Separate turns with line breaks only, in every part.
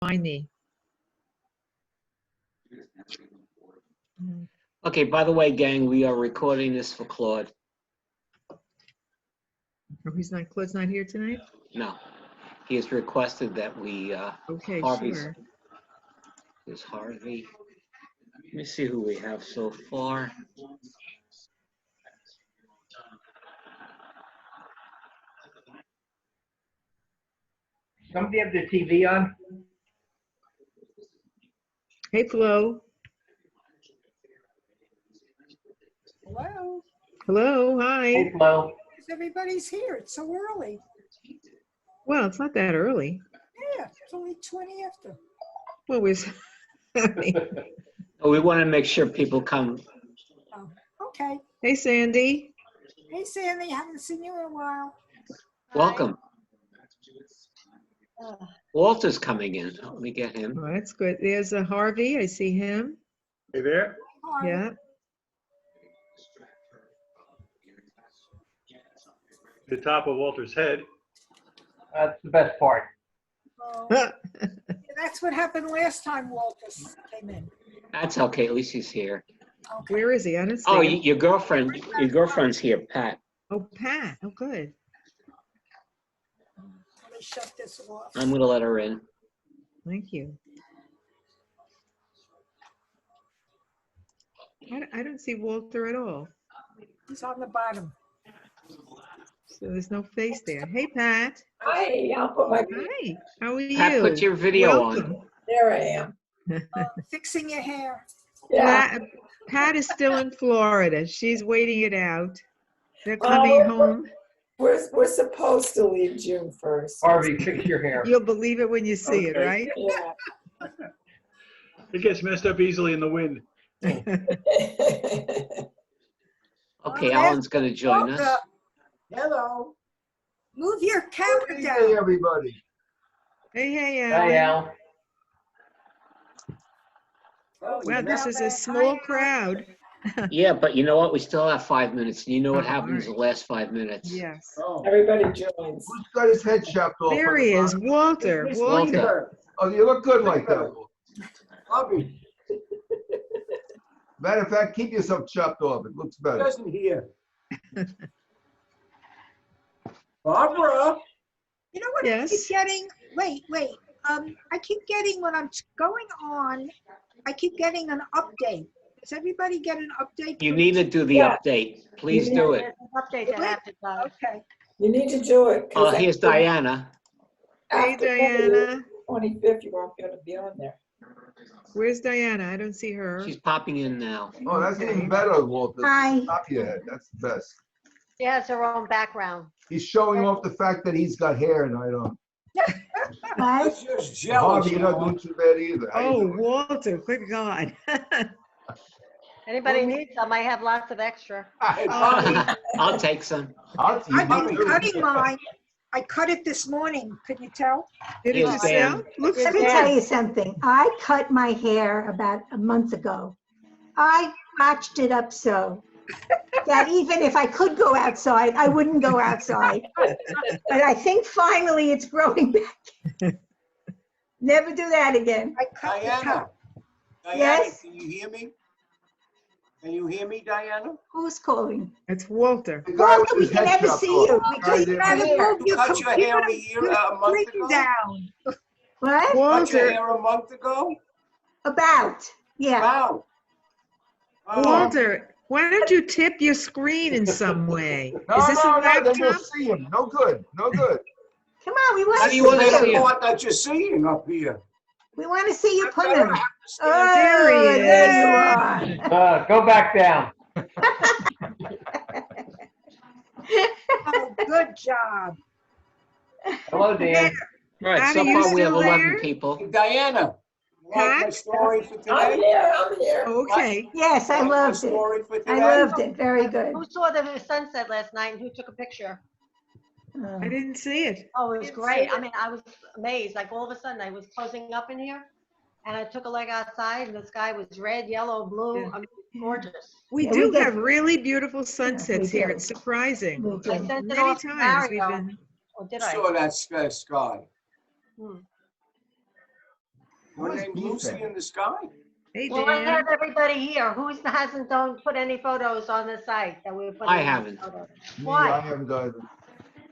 find me.
Okay, by the way, gang, we are recording this for Claude.
Oh, Claude's not here tonight?
No, he has requested that we,
Okay,
Harvey's.
sure.
There's Harvey. Let me see who we have so far.
Somebody have their TV on?
Hey, Flo.
Hello,
Hello,
Hey,
hi.
Flo.
everybody's here. It's so early.
Well, it's not that early.
Yeah, it's only 20 after.
What was,
We want to make sure people come.
Oh, okay.
hey, Sandy.
Hey, Sandy, haven't seen you in a while.
Welcome. Walter's coming in. Let me get him.
Oh, that's good. There's a Harvey. I see him.
Hey there.
Hi.
Yeah.
The top of Walter's head.
That's the best part.
Oh, that's what happened last time Walter came in.
That's okay. At least he's here.
Okay.
Where is he? I don't see
Oh,
him.
your girlfriend's here, Pat.
Oh, Pat. Oh, good.
Let me shut this off.
I'm gonna let her in.
Thank you. I don't see Walter at all.
He's on the bottom.
So there's no face there. Hey, Pat.
Hi, I'll put my,
Hi. How are you?
Pat, put your video on.
Welcome.
there I am.
Fixing your hair.
Yeah.
Pat is still in Florida. She's waiting it out. They're coming home.
We're supposed to leave June 1st.
Harvey, fix your hair.
You'll believe it when you see it,
Okay.
right?
Yeah.
It gets messed up easily in the wind.
Okay,
Oh,
Alan's gonna join us.
Hello.
Move your
Good
camera
evening,
down.
everybody.
Hey,
Hi,
Alan.
Al.
Oh,
Wow,
you
this
met-
is a small crowd.
Yeah, but you know what? We still have 5 minutes. And you know what
Oh,
happens
all
the last 5 minutes?
Yes.
Oh,
Everybody joins.
who's got his head chopped off?
There
on the
he is,
bottom?
Walter.
Miss
Walter.
Weaver. Oh, you look good like that. Bobby. Matter of fact, keep yourself chopped off. It looks better. Doesn't here. Barbara.
You know what I keep
Yes.
getting? Wait. I keep getting when I'm going on, I keep getting an update. Does everybody get an update?
You need to do the
Yeah.
update. Please do it.
Update that after that.
Okay.
You need to do it. 'cause
Oh, here's
after-
Diana.
Hey,
after
Diana.
25th, you won't be able to be on there.
Where's Diana? I don't see her.
She's popping in now.
Oh, that's even better, Walter.
Hi.
Top your head. That's the best.
She has her own background.
He's showing off the fact that he's got hair and I don't.
Nice.
Just jealous. Harvey, you're not doing too bad either. How you
Oh,
doing?
Walter, good God.
Anybody needs some, I have lots of extra.
I'll take some.
I've
I've been cutting mine. I cut it this morning. Could you tell?
Did it
Here's Dan.
yourself? Looks
Let
Let me
good.
tell you something. I cut my hair about a month ago. I patched it up so that even if I could go outside, I wouldn't go outside. But I think finally it's growing back. Never do that again.
I cut the
Diana.
top.
Diana,
Yes?
can you hear me? Can you hear me, Diana?
Who's calling?
It's Walter.
Walter, we can never see you because
You
you're
gotta
here.
move your
Cut your hair
computer
a year, a month
screen
ago?
down.
What?
Cut your
Walter,
hair a month ago?
About. Yeah.
Wow. Oh.
Walter, why don't you tip your screen in some way?
No,
Is this a
no, then you'll
laptop?
see him. No good, no good.
Come on, we want
How
to
do you want to
see
see
you.
him?
What that you're seeing up here.
We want to see you
I
put
better
them.
have to
Oh,
stand
There he
there you
is.
are.
Go back down.
Oh, good job.
Hello, Dan.
All right,
Pat,
so
are you
far we have
still
11
there?
people.
Hey, Diana, you like my
Pat?
story for
I'm
today?
here, I'm here.
Okay.
Yes, I
Like my
loved it.
story for today?
I loved it. Very good.
Who saw the sunset last night and who took a picture?
I didn't see it.
Oh, it was great. I mean, I was amazed. Like all of a sudden I was closing up in here and I took a leg outside and the sky was red, yellow, blue.
Yeah.
I mean, gorgeous.
We
Yeah,
do
we get-
have really beautiful sunsets here.
do.
It's surprising.
We
I
do.
sent it
Many
off to
times we've
Mario.
been.
Or did
I
I?
saw that sky.
Hmm.
Her name's Lucy in the Sky?
Hey,
Well, I
Dan.
have everybody here. Who hasn't don't put any photos on the site that we put?
I
any
haven't.
photos?
Me,
Why?
I haven't done it.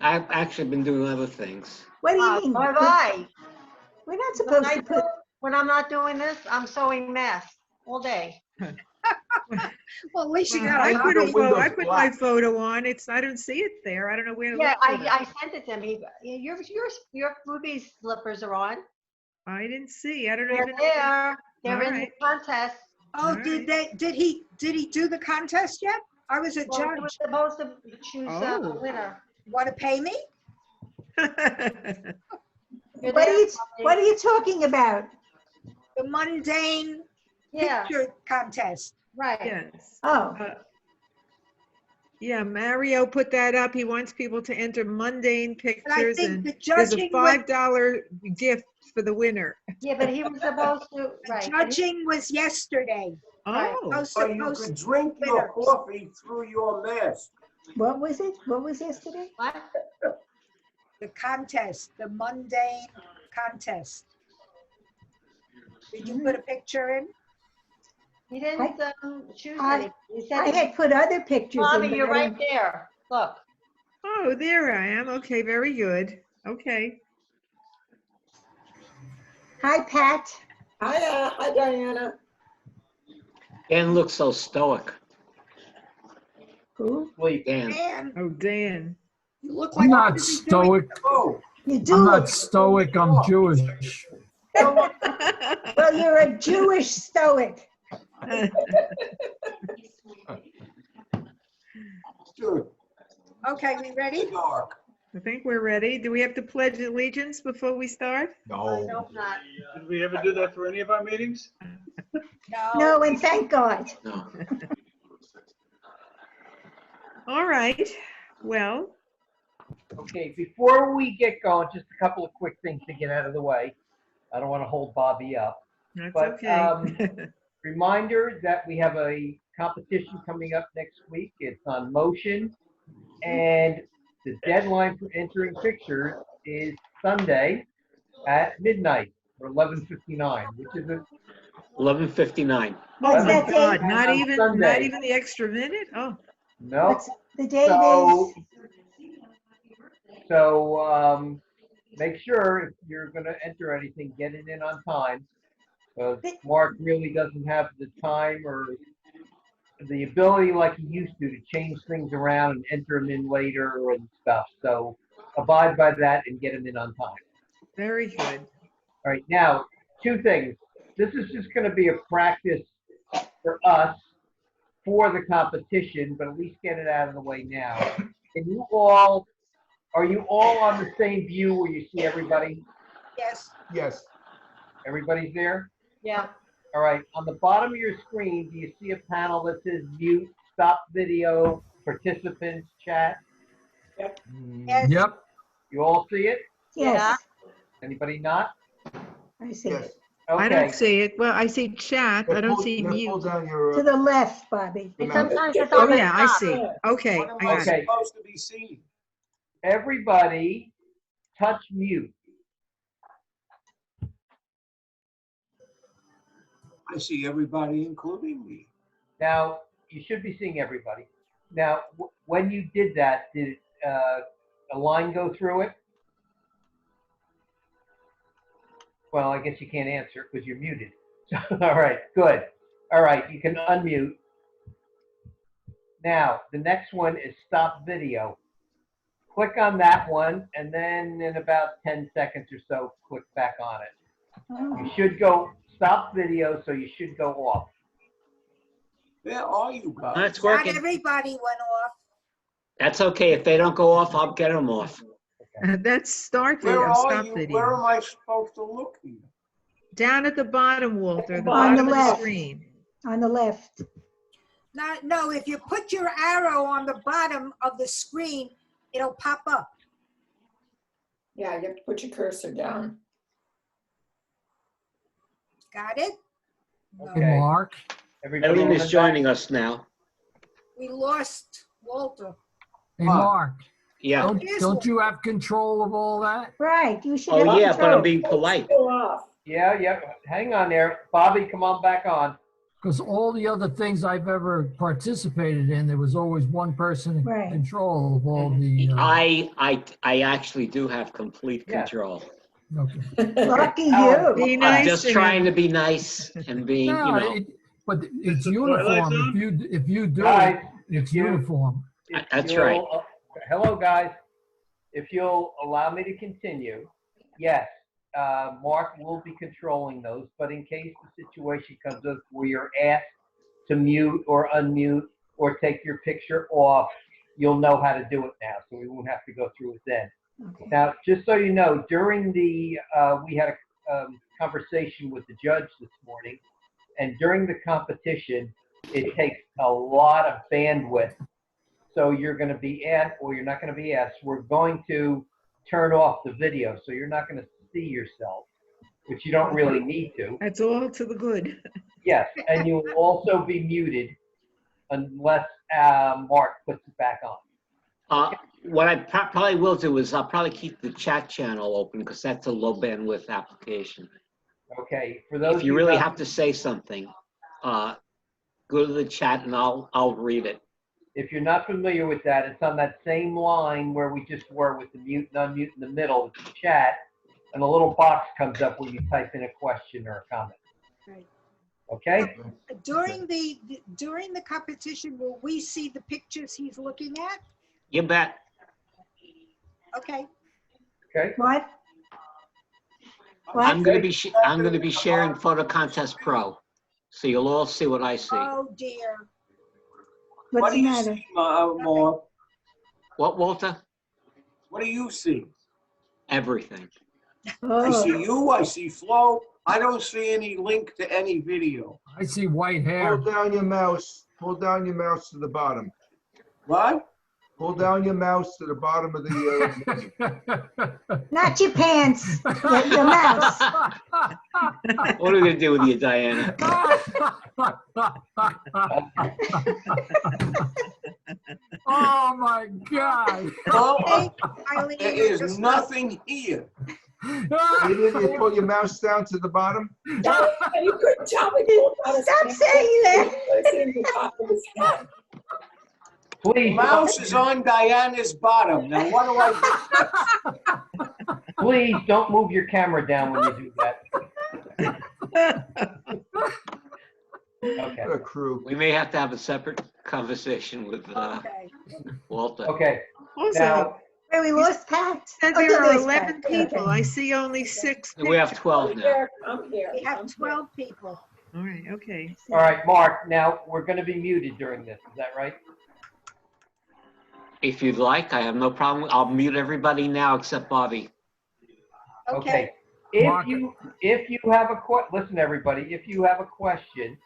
I've actually been doing other things.
What do you
So
mean?
have I.
We're not
When
supposed to put,
when I'm not doing this, I'm sewing masks all day.
Well, at least you got
I
a
put
hobby.
a photo, I
Windows
put my
black.
photo on. I don't see it there. I don't know where to
Yeah,
look for that.
I sent it to him. Your Ruby slippers are on.
I didn't see. I don't
They're
even.
there. They're in the
Alright.
contest.
Oh,
All
did he do the contest yet? I was a
Well, he
judge.
was supposed to choose a
Oh.
winner.
Want to pay me?
You're
what are
there,
you,
Bobby.
what are you talking about?
The mundane
Yeah,
picture contest.
right.
Yes.
Oh,
Yeah, Mario put that up. He wants people to enter mundane
And I
pictures
think
and
the
there's a
judging was,
$5 gift for the winner.
Yeah, but he was supposed to,
the
right. but he-
judging was yesterday.
Right.
Oh,
Most
But
of
you
most
can drink your
winners.
coffee through your mask.
what was it? What was yesterday?
What?
The contest, the mundane contest. Did you put a picture in?
He didn't choose
I-
any. He
I
said,
had put other pictures in.
Bobby,
but
you're
I
right
don't-
there. Look.
oh, there I am. Okay, very good. Okay.
Hi, Pat.
Hi Diana.
Dan looks so stoic.
Who?
Sleep.
Dan.
Man,
Oh, Dan.
you look like.
I'm
you
not
could be doing-
stoic.
Oh,
You do
I'm
look,
not stoic, I'm Jewish.
well, you're a Jewish stoic.
dude,
Okay, we ready?
dark.
I think we're ready. Do we have to pledge allegiance before we start?
I
No.
hope not.
Did we ever do that for any of our meetings?
No.
No, and thank God.
No.
All right. Well,
Okay, before we get going, just a couple of quick things to get out of the way. I don't want to hold Bobby up.
that's
But,
okay.
Reminder that we have a competition coming up next week. It's on Motion. And the deadline for entering pictures is Sunday at midnight or 11:59, which is a
11:59.
Oh
What's
my
that
God,
date?
not
On
even
Sunday.
the extra minute? Oh,
no.
What's the date
So,
is?
so make sure if you're going to enter anything, get it in on time. Mark really doesn't have the time or the ability like he used to change things around and enter them in later and stuff. So abide by that and get them in on time.
very good.
All right, now, two things. This is just going to be a practice for us for the competition, but at least get it out of the way now. Are you all on the same view where you see everybody?
Yes.
Yes.
Everybody's there?
Yeah.
All right, on the bottom of your screen, do you see a panel that says mute, stop video, participants, chat?
Yes.
Yep,
You all see it?
Yes,
Anybody not?
I see
Yes.
it.
I
Okay.
don't see it. Well, I see chat. I don't see
Pull
mute.
down your.
To the left, Bobby.
And
mouse.
sometimes it's
Oh,
on the
yeah, I
top.
see. Okay, I got
Okay.
it.
Supposed to be seen.
Everybody touch mute.
I see everybody, including me.
Now, you should be seeing everybody. Now, when you did that, did a line go through it? Well, I guess you can't answer because you're muted. All right, good. All right, you can unmute. Now, the next one is stop video. Click on that one, and then in about 10 seconds or so, click back on it. You should go stop video, so you should go off.
Where are you guys?
That's
Not
working.
everybody went off.
That's okay. If they don't go off, I'll get them off.
That's start
Where
video,
are
stop
you? Where
video.
am I supposed to look here?
Down at the bottom, Walter, the
On the
bottom of the
left.
screen.
On the left.
No, if you put your arrow on the bottom of the screen, it'll pop up.
Yeah, you have to put your cursor down.
Got it? No,
Okay.
hey, Mark.
Everybody
Eileen
on
is
the
joining us now.
we lost Walter.
Hey,
What?
Mark,
Yeah.
don't you have control of all that?
Right, you should
Oh,
have
yeah, but I'm
control.
being polite.
Go off.
Yeah. Hang on there. Bobby, come on back on.
Because all the other things I've ever participated in, there was always one person in
Right.
control of all the.
I actually do have complete
Yeah.
control.
Okay.
Lucky
Alan,
Be
you.
nice
I'm just
to
trying
him.
to be nice and being, you
No,
know,
but it's
the Twilight
uniform.
Zone?
If you do
Guys,
it, it's
you-
uniform.
if
That's
you'll-
right.
Hello, guys. If you'll allow me to continue, yes, Mark will be controlling those, but in case the situation comes up where you're asked to mute or unmute or take your picture off, you'll know how to do it now, so we won't have to go through it then.
Okay.
Now, just so you know, during the, we had a conversation with the judge this morning, and during the competition, it takes a lot of bandwidth. So you're going to be asked, or you're not going to be asked. We're going to turn off the video, so you're not going to see yourself, which you don't really need to.
That's all to the good.
Yes, and you will also be muted unless Mark puts it back on.
What I probably will do is I'll probably keep the chat channel open because that's a low bandwidth application.
Okay, for those
If you
of
really
that-
have to say something, go to the chat and I'll read it.
If you're not familiar with that, it's on that same line where we just were with the mute and unmute in the middle, it's the chat, and a little box comes up where you type in a question or a comment.
Right.
Okay?
During the competition, will we see the pictures he's looking at?
You bet.
Okay.
Okay?
What?
I'm
What?
gonna be sharing Photo Contest Pro, so you'll all see what I see.
Oh, dear.
What
What's
do
the
you
matter?
see, Mark?
What, Walter?
What do you see?
Everything.
I
Oh,
see you, I see Flo. I don't see any link to any video.
I see white hair.
Oh,
Hold down your mouse. Hold down your mouse to the bottom.
What?
Hold down your mouse to the bottom of the.
not your pants, your mouse.
What are we gonna do with you, Diana?
Oh my God.
Oh,
Eileen,
there
you're
is
just-
nothing here.
You pull your mouse down to the bottom.
And you couldn't tell me.
Stop saying that.
Please,
Mouse is on Diana's bottom. Now what do I do?
please don't move your camera down when you do that. Okay.
What a crew.
We may have to have a separate conversation with
Okay.
Walter.
Okay.
Also,
Now,
Wait, we lost Pat.
said
Oh,
there are
there's
11
Pat.
people.
Okay.
I see only 6.
We have
pictures.
12 now.
I'm here.
We have 12 people.
All right, okay.
all right, Mark, now we're going to be muted during this. Is that right?
If you'd like, I have no problem. I'll mute everybody now except Bobby.
Okay.
Mark.
If you have a listen, everybody, if you have a question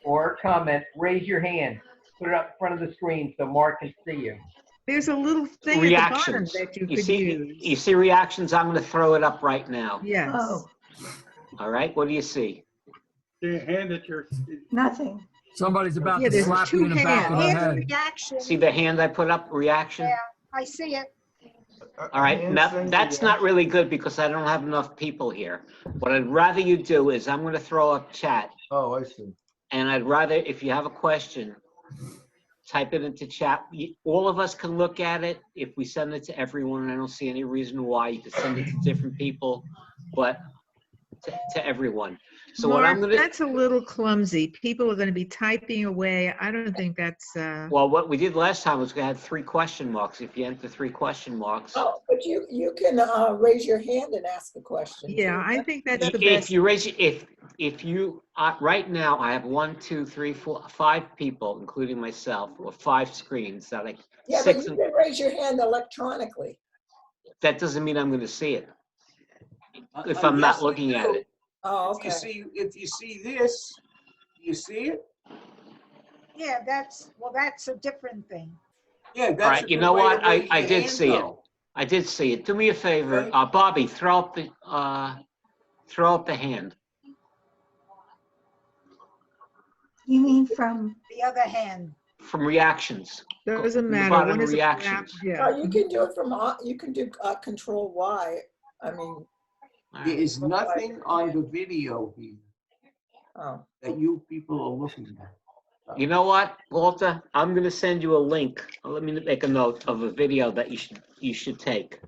or a comment, raise your hand. Put it up in front of the screen so Mark can see you.
There's a little thing at the bottom
Reactions.
that you
You
could
see,
use.
you see reactions? I'm gonna throw it up right now.
Yes.
Oh,
All right, what do you see?
The hand at your,
nothing.
Somebody's about
Yeah,
to
there's
slap
two
you in the back of the
hands.
Here's a
head.
reaction.
See the hand I put up, reaction?
Yeah, I see it.
All right, now, that's not really good because I don't have enough people here. What I'd rather you do is I'm gonna throw up chat,
Oh, I see.
and I'd rather, if you have a question, type it into chat. All of us can look at it. If we send it to everyone, I don't see any reason why you could send it to different people, but to everyone. So what I'm
Mark,
gonna,
that's a little clumsy. People are going to be typing away. I don't think that's,
well, what we did last time was we had 3 question marks. If you enter 3 question marks,
Oh, but you can raise your hand and ask a question.
yeah,
too.
I think that's the
if
best.
you raise, if you, right now, I have 1, 2, 3, 4, 5 people, including myself, or 5 screens that I,
Yeah, but
6,
you can raise your hand electronically.
that doesn't mean I'm gonna see it if I'm not
Yes, you
looking at
do.
it.
Oh,
If
okay.
you see this, you see it?
Yeah, that's a different thing.
Yeah, that's.
All right,
a
you
good
know
way
what?
to raise
I
your
did
hand,
see it.
though.
I did see it. Do me a favor,
Okay.
Bobby, throw up the hand.
You mean from,
The other hand.
From reactions.
Doesn't
the
matter.
bottom
One is a flap,
reactions.
yeah.
You can do it from, you can do Control Y. I mean,
All
There
right.
is nothing on the video here
Oh,
that you people are looking at.
You know what, Walter? I'm gonna send you a link. Let me make a note of a video that you should take.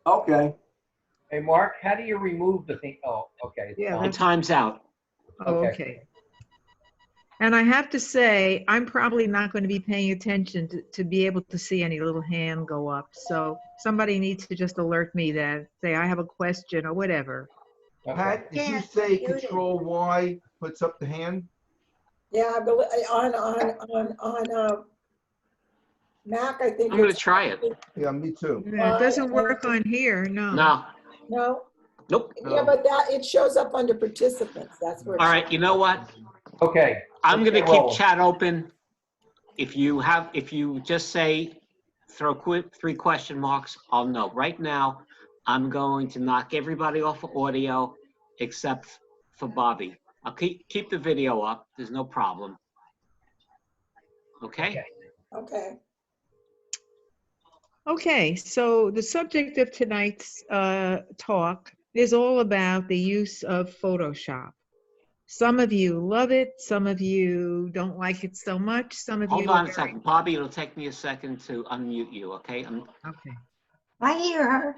Okay.
Hey, Mark, how do you remove the thing? Oh, okay. it's
Yeah,
gone.
The time's out.
Oh,
Okay.
okay. And I have to say, I'm probably not going to be paying attention to be able to see any little hand go up. So somebody needs to just alert me that, say I have a question or whatever.
Okay.
Pat, did you
Yeah,
say
muted.
Control Y puts up the hand?
yeah, I believe, on Mac, I think
I'm gonna
it's.
try it.
Yeah, me too.
Yeah, it doesn't work on here, no.
No,
No,
nope.
yeah, but it shows up under participants, that's where. it
All
shows
right, you know what?
Okay.
I'm
let's
gonna
get
keep
rolling.
chat open. If you just say, throw quick 3 question marks, I'll know. Right now, I'm going to knock everybody off of audio except for Bobby. I'll keep the video up. There's no problem. Okay?
Okay,
Okay, so the subject of tonight's talk is all about the use of Photoshop. Some of you love it, some of you don't like it so much, some of you
Hold
are
on a
very-
second. Bobby, it'll take me a second to unmute you, okay?
Okay.
I hear her.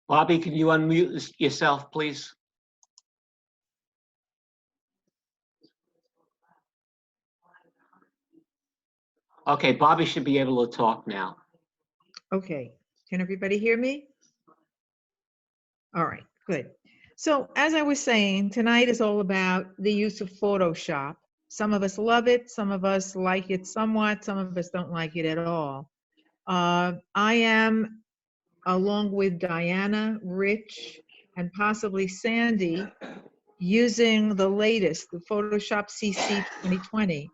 Bobby, can you unmute yourself, please? Okay, Bobby should be able to talk now.
Okay, can everybody hear me? All right, good. So as I was saying, tonight is all about the use of Photoshop. Some of us love it, some of us like it somewhat, some of us don't like it at all. I am, along with Diana, Rich, and possibly Sandy, using the latest, the Photoshop CC 2020.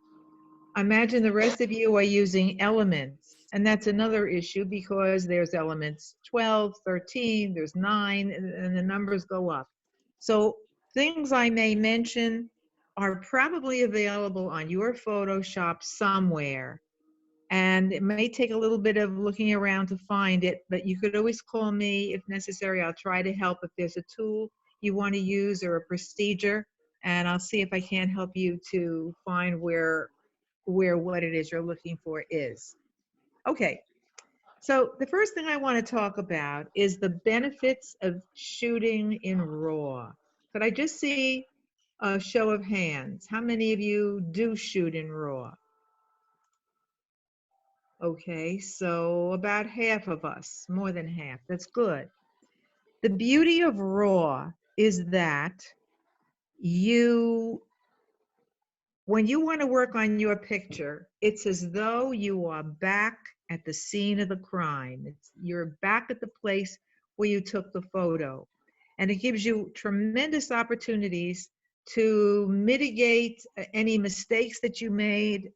I imagine the rest of you are using Elements, and that's another issue because there's Elements 12, 13, there's 9, and the numbers go up. So things I may mention are probably available on your Photoshop somewhere. And it may take a little bit of looking around to find it, but you could always call me if necessary. I'll try to help if there's a tool you want to use or a procedure, and I'll see if I can help you to find where what it is you're looking for is. Okay, so the first thing I want to talk about is the benefits of shooting in RAW. Could I just see a show of hands? How many of you do shoot in RAW? Okay, so about half of us, more than half. That's good. The beauty of RAW is that when you want to work on your picture, it's as though you are back at the scene of the crime. You're back at the place where you took the photo. And it gives you tremendous opportunities to mitigate any mistakes that you made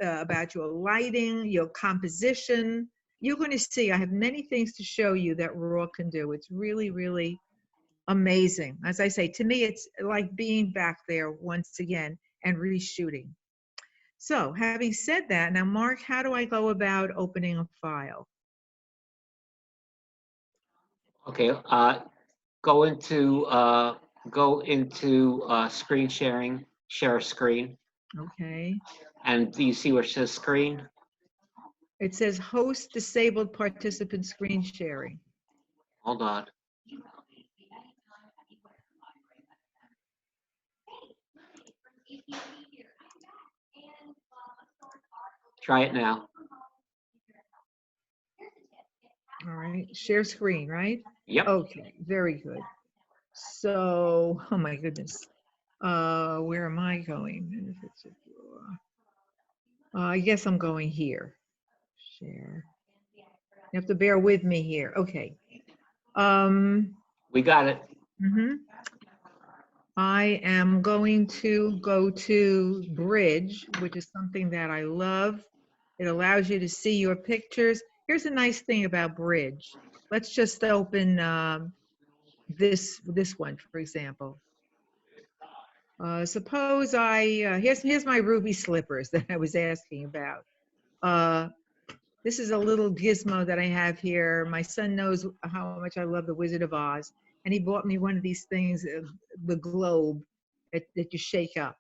about your lighting, your composition. You're going to see, I have many things to show you that RAW can do. It's really, really amazing. As I say, to me, it's like being back there once again and reshooting. So having said that, now Mark, how do I go about opening a file?
Okay, go into screen sharing, share a screen.
Okay.
And do you see where it says screen?
It says host disabled participant screen sharing.
Hold on. Try it now.
All right, share screen, right?
Yep.
Okay, very good. So, oh my goodness. Where am I going? I guess I'm going here. Share. You have to bear with me here. Okay.
We got it.
I am going to go to Bridge, which is something that I love. It allows you to see your pictures. here's a nice thing about Bridge. Let's just open this one, for example. Suppose here's my ruby slippers that I was asking about. This is a little gizmo that I have here. My son knows how much I love The Wizard of Oz, and he bought me one of these things, the globe that you shake up.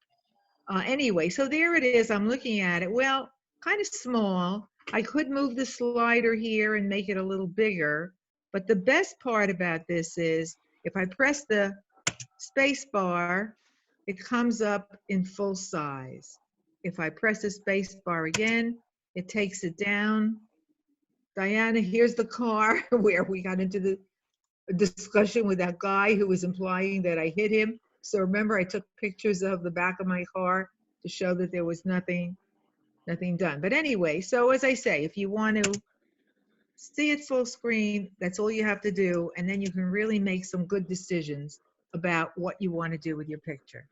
Anyway, so there it is. I'm looking at it. Well, kind of small. I could move the slider here and make it a little bigger, but the best part about this is if I press the space bar, it comes up in full size. If I press the space bar again, it takes it down. Diana, here's the car where we got into the discussion with that guy who was implying that I hit him. So remember, I took pictures of the back of my car to show that there was nothing done. But anyway, so as I say, if you want to see it full screen, that's all you have to do. And then you can really make some good decisions about what you want to do with your picture.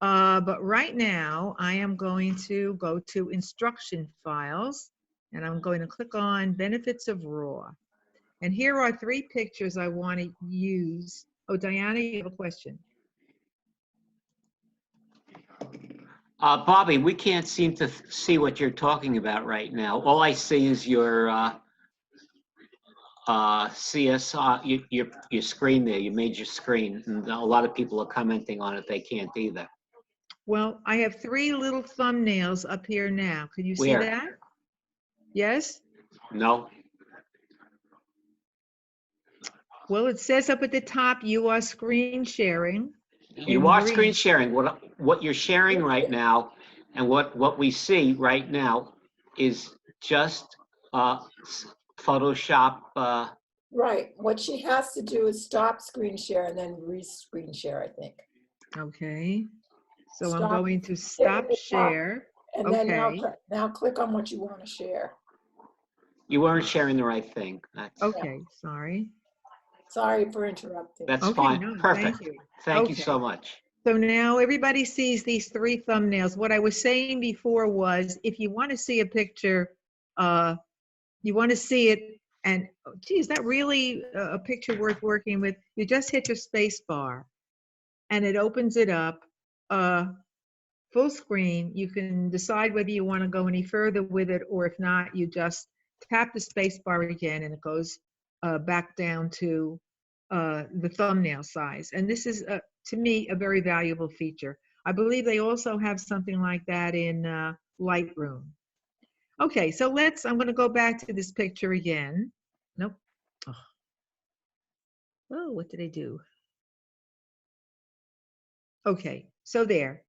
But right now, I am going to go to instruction files, and I'm going to click on benefits of RAW. And here are 3 pictures I want to use. Oh, Diana, you have a question.
Bobby, we can't seem to see what you're talking about right now. All I see is your CSR, your screen there. You made your screen, and a lot of people are commenting on it. They can't either.
Well, I have 3 little thumbnails up here now. Can you see
Where?
that? Yes?
No.
Well, it says up at the top, you are screen sharing.
You
in
are
green.
screen sharing. What you're sharing right now, and what we see right now, is just Photoshop.
Right. What she has to do is stop screen share and then re-screen share, I think.
Okay. So I'm
Stop.
going to stop share.
And then
Okay.
now click on what you want to share.
You weren't sharing the right thing. That's,
Okay, sorry.
Sorry for interrupting.
that's
Okay,
fine.
no,
Perfect.
thank you.
Thank you
Okay.
so much.
So now everybody sees these 3 thumbnails. What I was saying before was, if you want to see a picture, you want to see it, and oh, geez, is that really a picture worth working with? You just hit your space bar, and it opens it up, full screen. You can decide whether you want to go any further with it, or if not, you just tap the space bar again, and it goes back down to the thumbnail size. And this is, to me, a very valuable feature. I believe they also have something like that in Lightroom. Okay, so I'm going to go back to this picture again. Nope. Oh, what did I do? Okay, so there.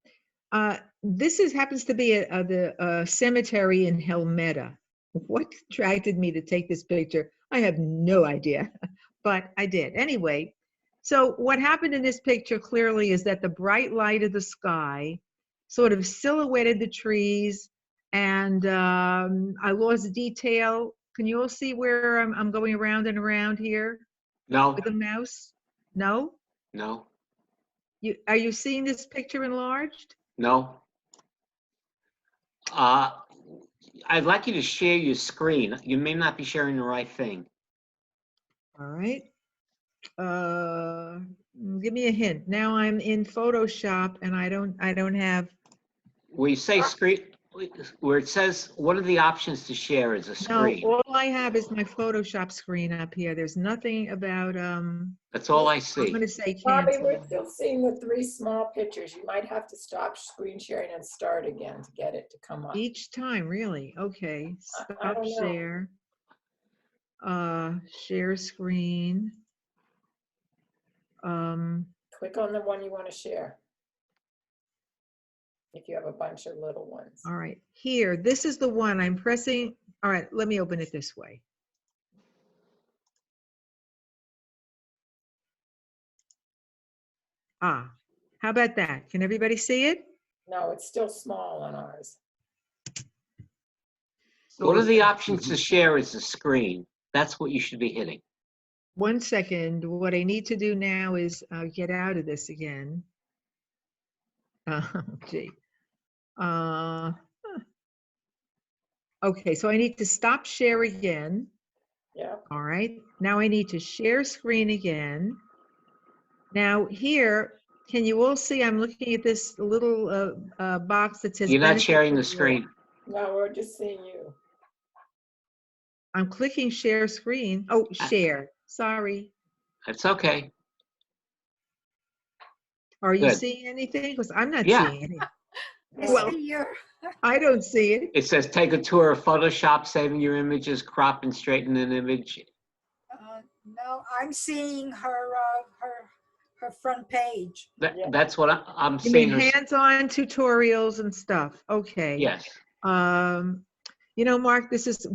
This happens to be the cemetery in Helmeta. What attracted me to take this picture? I have no idea, but I did. Anyway, so what happened in this picture clearly is that the bright light of the sky sort of silhouetted the trees, and I lost detail. Can you all see where I'm going around and around here
No.
with the mouse? No?
No.
Are you seeing this picture enlarged?
No. I'd like you to share your screen. You may not be sharing the right thing.
All right. Give me a hint. Now I'm in Photoshop, and I don't have.
Where you say screen, where it says, what are the options to share as a screen?
No, all I have is my Photoshop screen up here. There's nothing about
That's all I
I'm
see.
going to say
Bobby,
cancel.
we're still seeing the 3 small pictures. You might have to stop screen sharing and start again to get it to come up.
Each time, really? Okay.
I
Stop
don't know.
share. Share screen.
Click on the one you want to share. If you have a bunch of little ones.
All right. Here, this is the one I'm pressing. All right, let me open it this way. How about that? Can everybody see it?
No, it's still small on ours.
What are the options to share as a screen? That's what you should be hitting.
1 second. What I need to do now is get out of this again. Gee. Okay, so I need to stop share again.
Yeah.
All right, now I need to share screen again. Now here, can you all see I'm looking at this little box that says.
You're not
benefits
sharing the
of raw.
screen.
No, we're just seeing you.
I'm clicking share screen. Oh, share. Sorry.
That's okay.
Are you
Good.
seeing anything? Because I'm not
Yeah.
seeing anything.
I
Well-
see your,
I don't see it.
It says take a tour of Photoshop, saving your images, crop and straighten an image.
no, I'm seeing her front page.
That's what I'm
You
seeing.
mean
her-
hands-on tutorials and stuff? Okay.
Yes.
You know, Mark,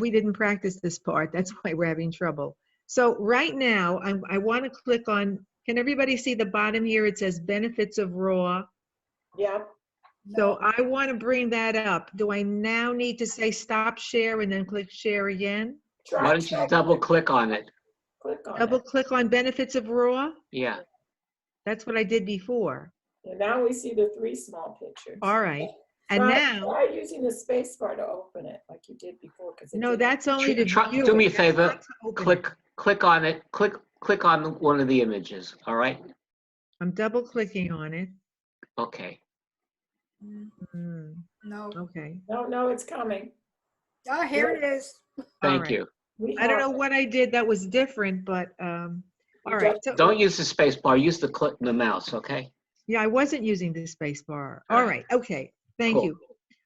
we didn't practice this part. That's why we're having trouble. So right now, I want to click on, can everybody see the bottom here? It says benefits of RAW.
Yeah.
So I want to bring that up. Do I now need to say stop share and then click share again?
Why don't you double click on it?
Click on
Double
it.
click on benefits of RAW?
Yeah.
That's what I did before.
And now we see the 3 small pictures.
All right. And
Try-
now,
Try using the space bar to open it like you did before.
no, that's only to view.
Do me a
it. That's
favor.
not to open it.
Click on it. Click on one of the images. All right.
I'm double clicking on it.
Okay.
No.
Okay.
No, it's coming.
Oh, here it is.
Thank
right.
you.
I don't know what I did that was different, but all right. So,
Don't use the space bar. Use the mouse. Okay.
yeah, I wasn't using the space bar. All right. Okay. Thank
Cool.
you.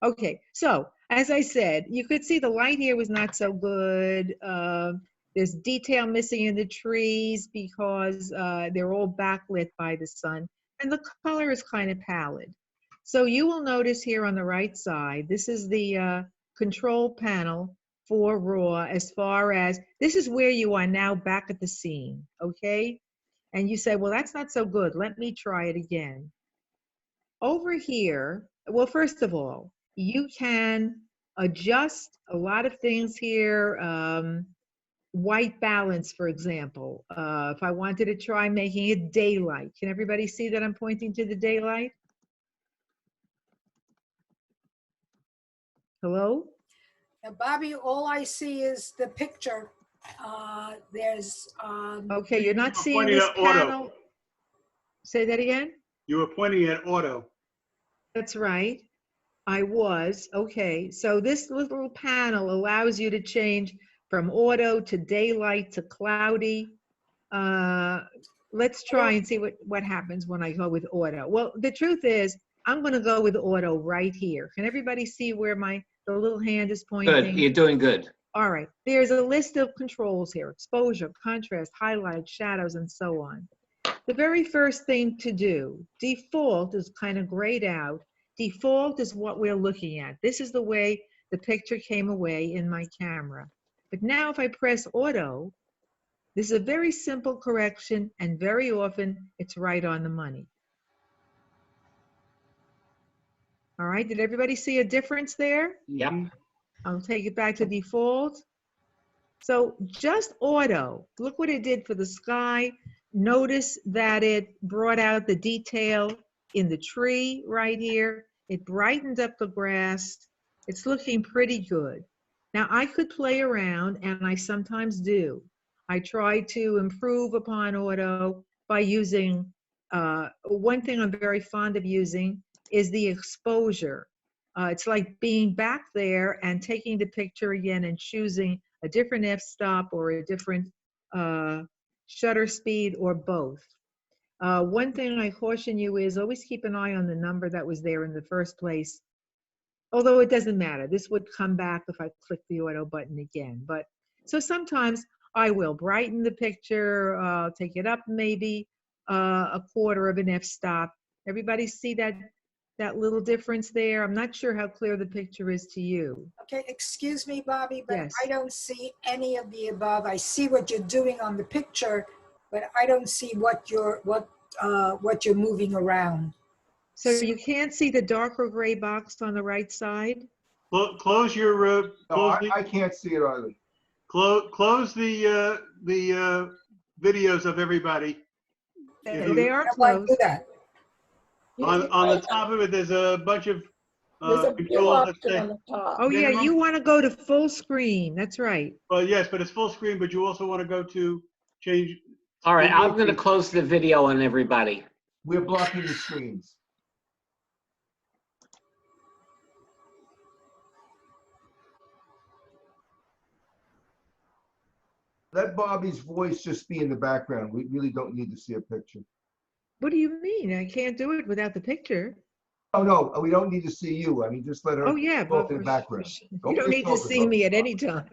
Okay. So as I said, you could see the light here was not so good. There's detail missing in the trees because they're all backlit by the sun, and the color is kind of pallid. So you will notice here on the right side, this is the control panel for RAW as far as, this is where you are now back at the scene, okay? And you say, well, that's not so good. Let me try it again. Over here, well, first of all, you can adjust a lot of things here. White balance, for example. If I wanted to try making it daylight, can everybody see that I'm pointing to the daylight? Hello?
Now, Bobby, all I see is the picture. There's,
Okay, you're not seeing
pointing
this
at auto.
panel. Say that again?
You were pointing at auto.
That's right. I was. Okay, so this little panel allows you to change from auto to daylight to cloudy. Let's try and see what happens when I go with auto. Well, the truth is, I'm going to go with auto right here. Can everybody see where the little hand is pointing?
Good. You're doing good.
All right. There's a list of controls here: exposure, contrast, highlight, shadows, and so on. The very first thing to do, default is kind of grayed out. Default is what we're looking at. This is the way the picture came away in my camera. But now if I press auto, this is a very simple correction, and very often it's right on the money. All right, did everybody see a difference there?
Yep.
I'll take it back to default. So just auto, look what it did for the sky. Notice that it brought out the detail in the tree right here. It brightened up the grass. It's looking pretty good. Now I could play around, and I sometimes do. I try to improve upon auto by using, one thing I'm very fond of using is the exposure. It's like being back there and taking the picture again and choosing a different f-stop or a different shutter speed or both. One thing I caution you is always keep an eye on the number that was there in the first place. Although it doesn't matter, this would come back if I click the auto button again. But so sometimes I will brighten the picture, take it up maybe a quarter of an f-stop. Everybody see that little difference there? I'm not sure how clear the picture is to you.
okay, excuse me, Bobby, but
Yes.
I don't see any of the above. I see what you're doing on the picture, but I don't see what you're moving around.
So you can't see the darker gray box on the right side?
Close your,
No,
close the,
I can't see it either.
close the videos of everybody.
They are
How do I
closed.
do that?
On the top of it, there's a bunch of
There's a view
control, let's
option
say,
on the top.
Oh, yeah,
minimum?
you want to go to full screen. That's right.
well, yes, but it's full screen, but you also want to go to change.
All right, I'm gonna close the video on everybody.
We're blocking the screens. Let Bobby's voice just be in the background. We really don't need to see a picture.
What do you mean? I can't do it without the picture.
Oh, no, we don't need to see you. I mean, just let her
Oh, yeah,
talk
but
in the background.
you don't
be
need to
focused
see
on
me
it.
at any time.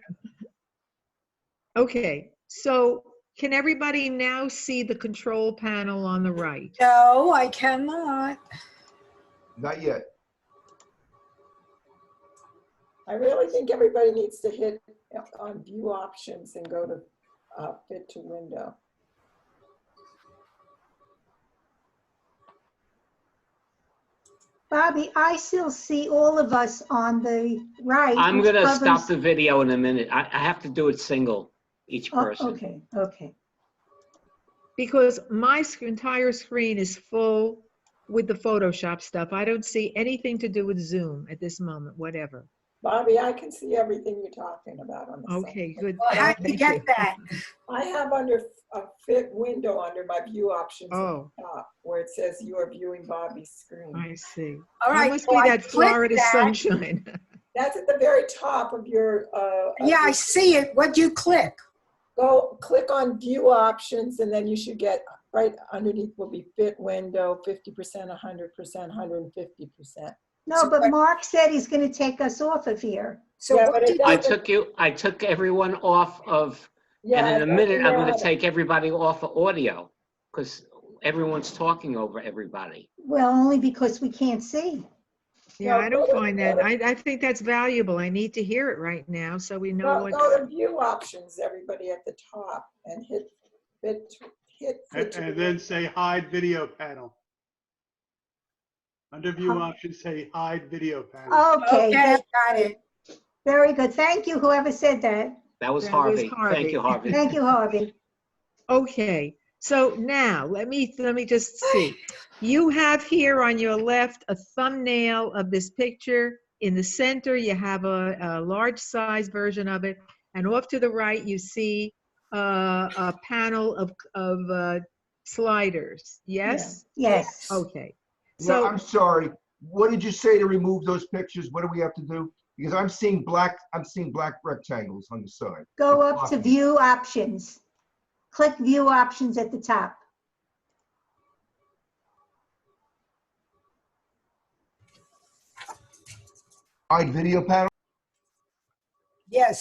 Okay, so can everybody now see the control panel on the right?
No, I cannot.
Not yet.
I really think everybody needs to hit on view options and go to fit to window.
Bobby, I still see all of us on the right.
I'm
which
gonna stop
covers-
the video in a minute. I have to do it single, each
Oh,
person.
okay, okay.
Because my entire screen is full with the Photoshop stuff. I don't see anything to do with Zoom at this moment, whatever.
Bobby, I can see everything you're talking about on the side.
Okay, good.
Well, how do you
Thank
get
you.
that?
I have under a fit window under my view options at
Oh,
the top where it says you are viewing Bobby's screen.
I see.
All
That
right,
must
so
be
I
that
clicked
Florida
that.
sunshine.
That's at the very top of your.
Yeah, I see it. What'd you click?
Go click on view options and then you should get right underneath will be fit window, 50%, 100%, 150%.
No,
So
but
what-
Mark said he's gonna take us off of here.
So
Yeah,
what
but it
did
doesn't-
I took everyone off of,
Yeah,
and in
it
a minute,
doesn't
I'm gonna
matter.
take everybody off of audio, because everyone's talking over everybody.
Well, only because we can't see.
Yeah,
No,
I don't
go to-
find that. I think that's valuable. I need to hear it right now so we know
Go
what's.
to view options, everybody at the top and hit fit to
And
the
then say hide video panel. Under view options, say hide video panel.
Okay,
Okay,
that's
got it.
very good. Thank you, whoever said that.
That was
That was
Harvey.
Harvey.
Thank you, Harvey.
Thank you, Harvey.
Okay, so now let me just see. You have here on your left a thumbnail of this picture. In the center, you have a large size version of it, and off to the right, you see a panel of sliders. Yes?
Yes.
Okay.
Yeah,
So
I'm sorry. What did you say to remove those pictures? What do we have to do? Because I'm seeing black rectangles on the side.
Go
It's
up to
blocking.
view options. Click view options at the top.
Hide video panel?
Yes.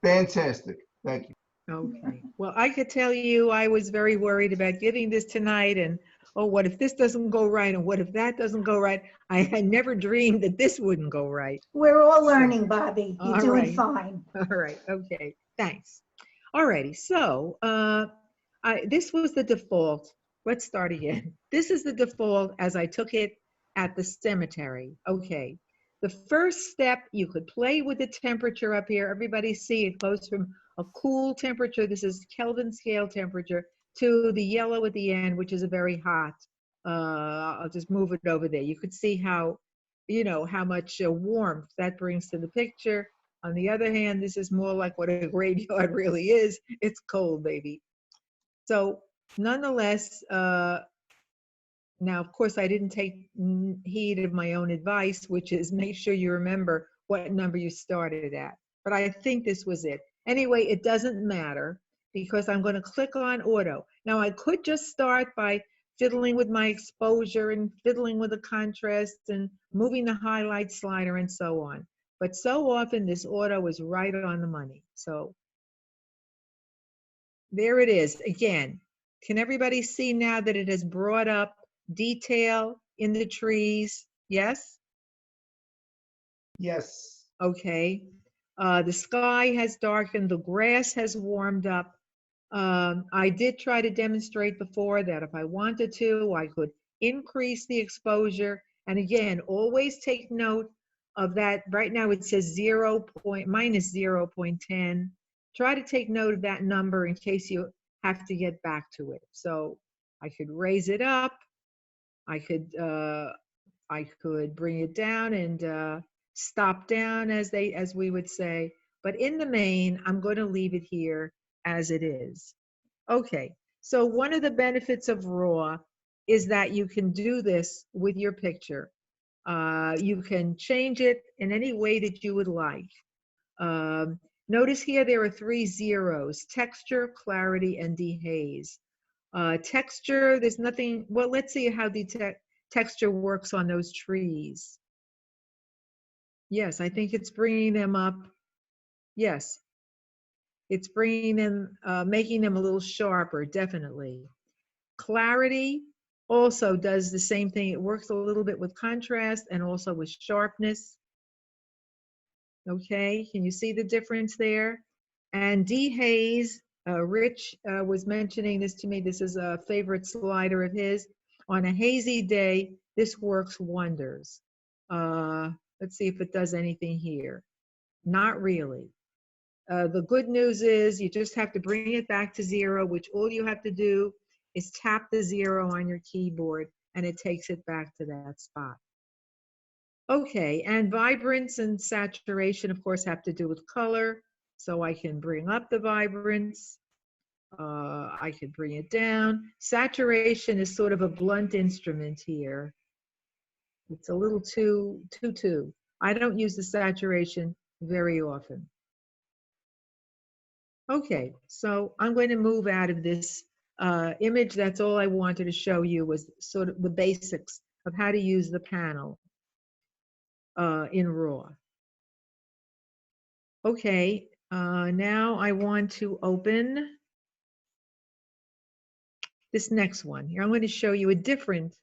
Fantastic. Thank you.
okay. Well, I could tell you I was very worried about giving this tonight and, oh, what if this doesn't go right? And what if that doesn't go right? I had never dreamed that this wouldn't go right.
We're all learning, Bobby. You're
All
doing
right.
fine.
All right. Okay. Thanks. All righty. So this was the default. Let's start again. This is the default as I took it at the cemetery. Okay. The first step, you could play with the temperature up here. Everybody see it goes from a cool temperature, this is Kelvin scale temperature, to the yellow at the end, which is a very hot. I'll just move it over there. You could see how, how much warmth that brings to the picture. On the other hand, this is more like what a graveyard really is. It's cold, baby. So nonetheless, now, of course, I didn't take heed of my own advice, which is make sure you remember what number you started at. But I think this was it. Anyway, it doesn't matter because I'm going to click on auto. Now, I could just start by fiddling with my exposure and fiddling with the contrast and moving the highlight slider and so on. But so often this auto is right on the money. So there it is. Again, can everybody see now that it has brought up detail in the trees? Yes?
Yes.
Okay. The sky has darkened, the grass has warmed up. I did try to demonstrate before that if I wanted to, I could increase the exposure. And again, always take note of that. Right now it says minus 0.10. try to take note of that number in case you have to get back to it. So I could raise it up. I could bring it down and stop down, as we would say. But in the main, I'm going to leave it here as it is. Okay, so one of the benefits of RAW is that you can do this with your picture. You can change it in any way that you would like. Notice here there are 3 zeros: texture, clarity, and dehaze. Texture, there's nothing. Well, let's see how the texture works on those trees. Yes, I think it's bringing them up. Yes, it's bringing them, making them a little sharper, definitely. Clarity also does the same thing. It works a little bit with contrast and also with sharpness. Okay, can you see the difference there? And dehaze, Rich was mentioning this to me. This is a favorite slider of his. On a hazy day, this works wonders. Let's see if it does anything here. Not really. The good news is you just have to bring it back to 0, which all you have to do is tap the 0 on your keyboard and it takes it back to that spot. Okay, and vibrance and saturation, of course, have to do with color. So I can bring up the vibrance. I could bring it down. Saturation is sort of a blunt instrument here. It's a little too. I don't use the saturation very often. Okay, so I'm going to move out of this image. That's all I wanted to show you, was sort of the basics of how to use the panel in RAW. Okay, now I want to open this next one here. I'm going to show you a different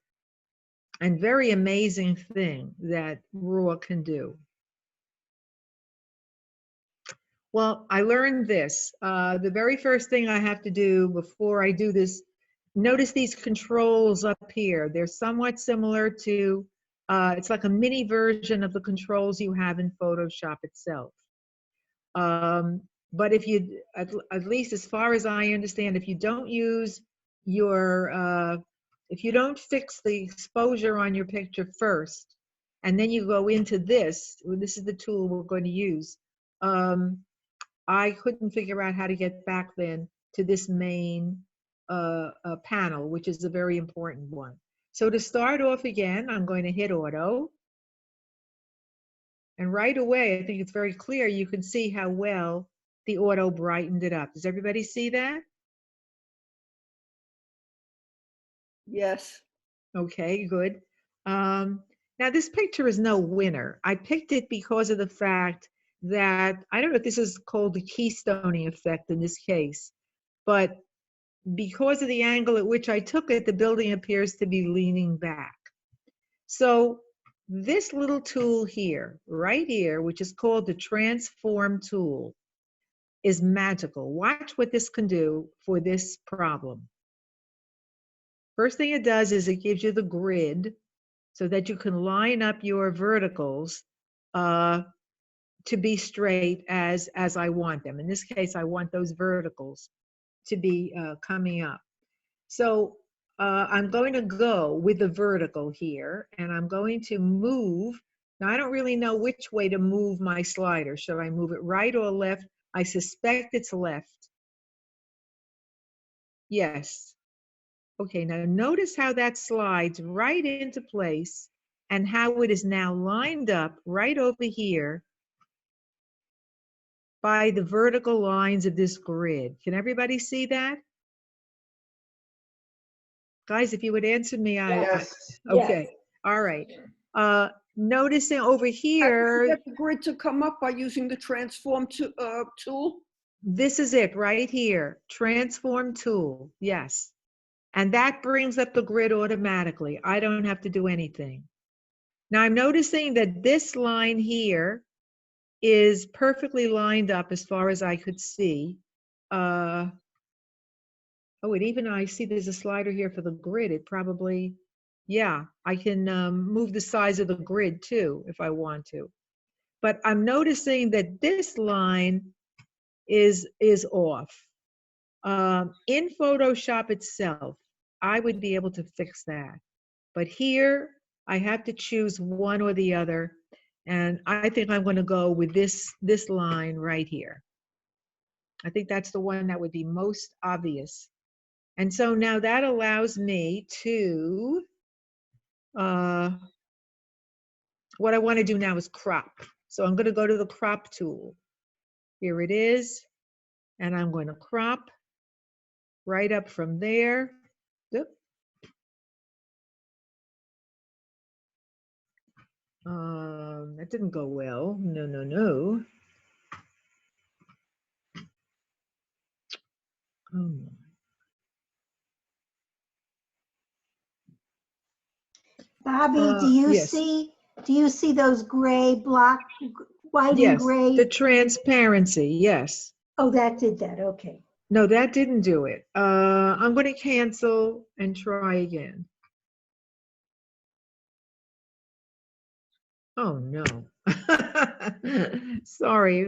and very amazing thing that RAW can do. Well, I learned this. The very first thing I have to do before I do this, notice these controls up here. They're somewhat similar to, it's like a mini version of the controls you have in Photoshop itself. But if you, at least as far as I understand, if you don't use your, if you don't fix the exposure on your picture first, and then you go into this, this is the tool we're going to use. I couldn't figure out how to get back then to this main panel, which is a very important one. So to start off again, I'm going to hit auto. And right away, I think it's very clear, you can see how well the auto brightened it up. Does everybody see that?
Yes.
Okay, good. Now this picture is no winner. I picked it because of the fact that, I don't know if this is called the keystoning effect in this case, but because of the angle at which I took it, the building appears to be leaning back. So this little tool here, right here, which is called the transform tool, is magical. Watch what this can do for this problem. First thing it does is it gives you the grid so that you can line up your verticals to be straight as I want them. In this case, I want those verticals to be coming up. So I'm going to go with the vertical here, and I'm going to move. Now, I don't really know which way to move my slider. Should I move it right or left? I suspect it's left. Yes. Okay, now notice how that slides right into place and how it is now lined up right over here by the vertical lines of this grid. Can everybody see that? Guys, if you would answer me,
Yes.
okay,
Yes.
all right. Noticing over here,
Get the grid to come up by using the transform tool.
this is it right here, transform tool, yes. And that brings up the grid automatically. I don't have to do anything. Now I'm noticing that this line here is perfectly lined up as far as I could see. Oh, and even I see there's a slider here for the grid. It probably, yeah, I can move the size of the grid too if I want to. But I'm noticing that this line is off. In Photoshop itself, I would be able to fix that. But here, I have to choose one or the other. And I think I'm going to go with this line right here. I think that's the one that would be most obvious. And so now that allows me to, what I want to do now is crop. So I'm going to go to the crop tool. Here it is. And I'm going to crop right up from there. Oop. That didn't go well. No, no, no.
Bobby, do you
Yes.
see those gray block, white and
Yes,
gray?
the transparency, yes.
Oh, that did that, okay.
No, that didn't do it. I'm going to cancel and try again. Oh, no. Sorry.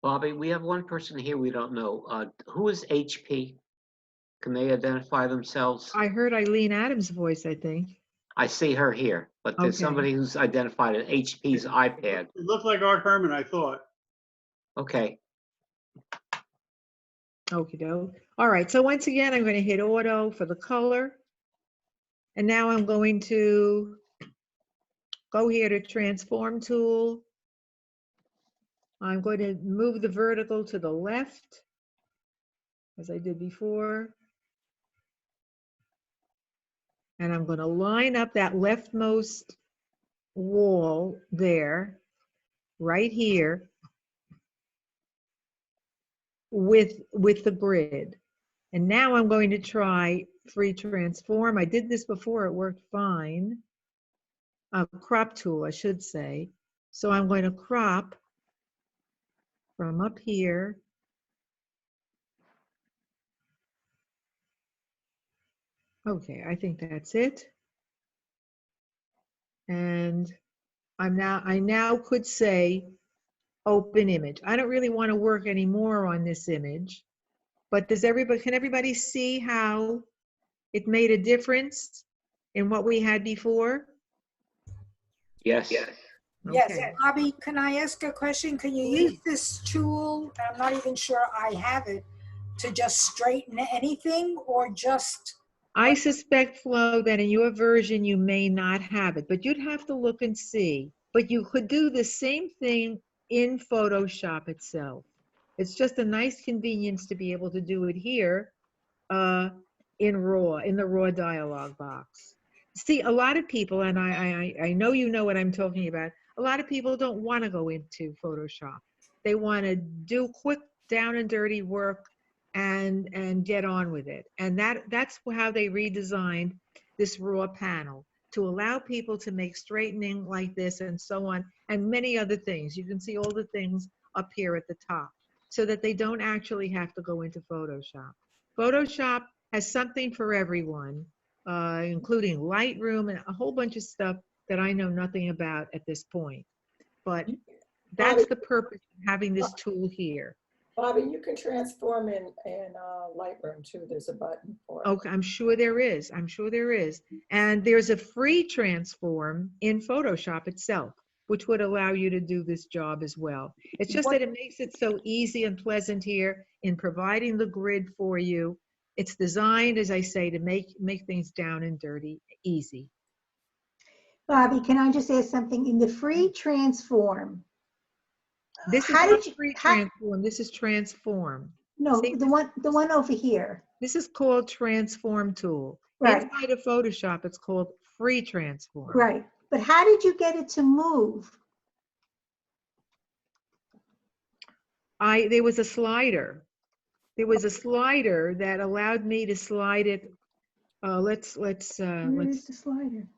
Bobby, we have one person here we don't know. Who is HP? Can they identify themselves?
I heard Eileen Adams' voice, I think.
I see her here, but there's
Okay.
somebody who's identified an HP's iPad.
It looked like Art Herman, I thought.
Okay.
Okie doke. All right, so once again, I'm going to hit auto for the color. And now I'm going to go here to transform tool. I'm going to move the vertical to the left, as I did before. And I'm going to line up that leftmost wall there, right here, with the grid. And now I'm going to try free transform. I did this before, it worked fine. Crop tool, I should say. So I'm going to crop from up here. Okay, I think that's it. And I now could say open image. I don't really want to work anymore on this image, but can everybody see how it made a difference in what we had before?
Yes.
Yes,
Okay.
Bobby, can I ask a question? Can you use this tool, I'm not even sure I have it, to just straighten anything or just?
I suspect, Flo, that in your version, you may not have it, but you'd have to look and see. But you could do the same thing in Photoshop itself. It's just a nice convenience to be able to do it here in the raw dialog box. See, a lot of people, and I know you know what I'm talking about, a lot of people don't want to go into Photoshop. They want to do quick down and dirty work and get on with it. And that's how they redesigned this raw panel, to allow people to make straightening like this and so on, and many other things. You can see all the things up here at the top, so that they don't actually have to go into Photoshop. Photoshop has something for everyone, including Lightroom and a whole bunch of stuff that I know nothing about at this point. But that's the purpose of having this tool here.
Bobby, you can transform in Lightroom too. There's a button for it.
Okay, I'm sure there is. I'm sure there is. And there's a free transform in Photoshop itself, which would allow you to do this job as well. It's just that it makes it so easy and pleasant here in providing the grid for you. It's designed, as I say, to make things down and dirty easy.
Bobby, can I just ask something? In the free transform,
this is not free transform. This is transform.
No,
See,
the one over here.
This is called transform tool.
Right.
Inside of Photoshop, it's called free transform.
Right. But how did you get it to move?
There was a slider. There was a slider that allowed me to slide it.
Where is the slider?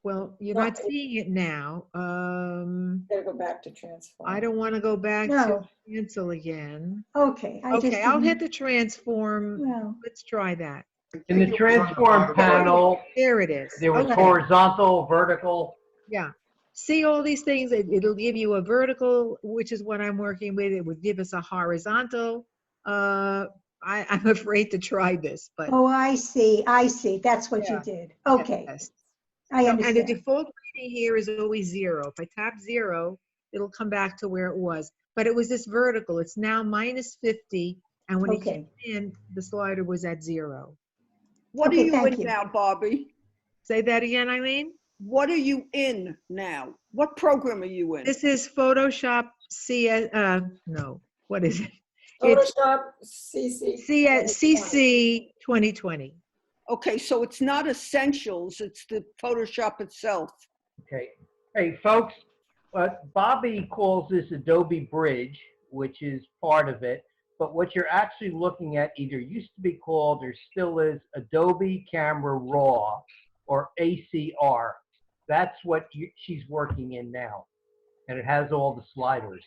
Well, you're not seeing it now.
Gotta go back to transform.
I don't want to go back to cancel again.
Okay.
Okay, I'll hit the transform.
Well,
Let's try that.
In the transform panel,
There it is.
there was
Okay.
horizontal, vertical.
Yeah. See all these things, it'll give you a vertical, which is what I'm working with. It would give us a horizontal. I'm afraid to try this, but
Oh, I see. That's what you did. Okay,
yes.
I
So, and the
understand.
default reading here is always 0. If I tap 0, it'll come back to where it was. But it was this vertical. It's now -50. And when it
Okay.
came in, the slider was at 0.
What are
Okay,
you
thank
in
you.
now, Bobby?
Say that again, Eileen?
What are you in now? What program are you in?
This is Photoshop CS, no, what is it? It's
Photoshop CC.
CC 2020.
Okay, so it's not Essentials, it's the Photoshop itself.
Okay. Hey, folks, Bobby calls this Adobe Bridge, which is part of it. But what you're actually looking at either used to be called or still is Adobe Camera Raw or ACR. That's what she's working in now. And it has all the sliders.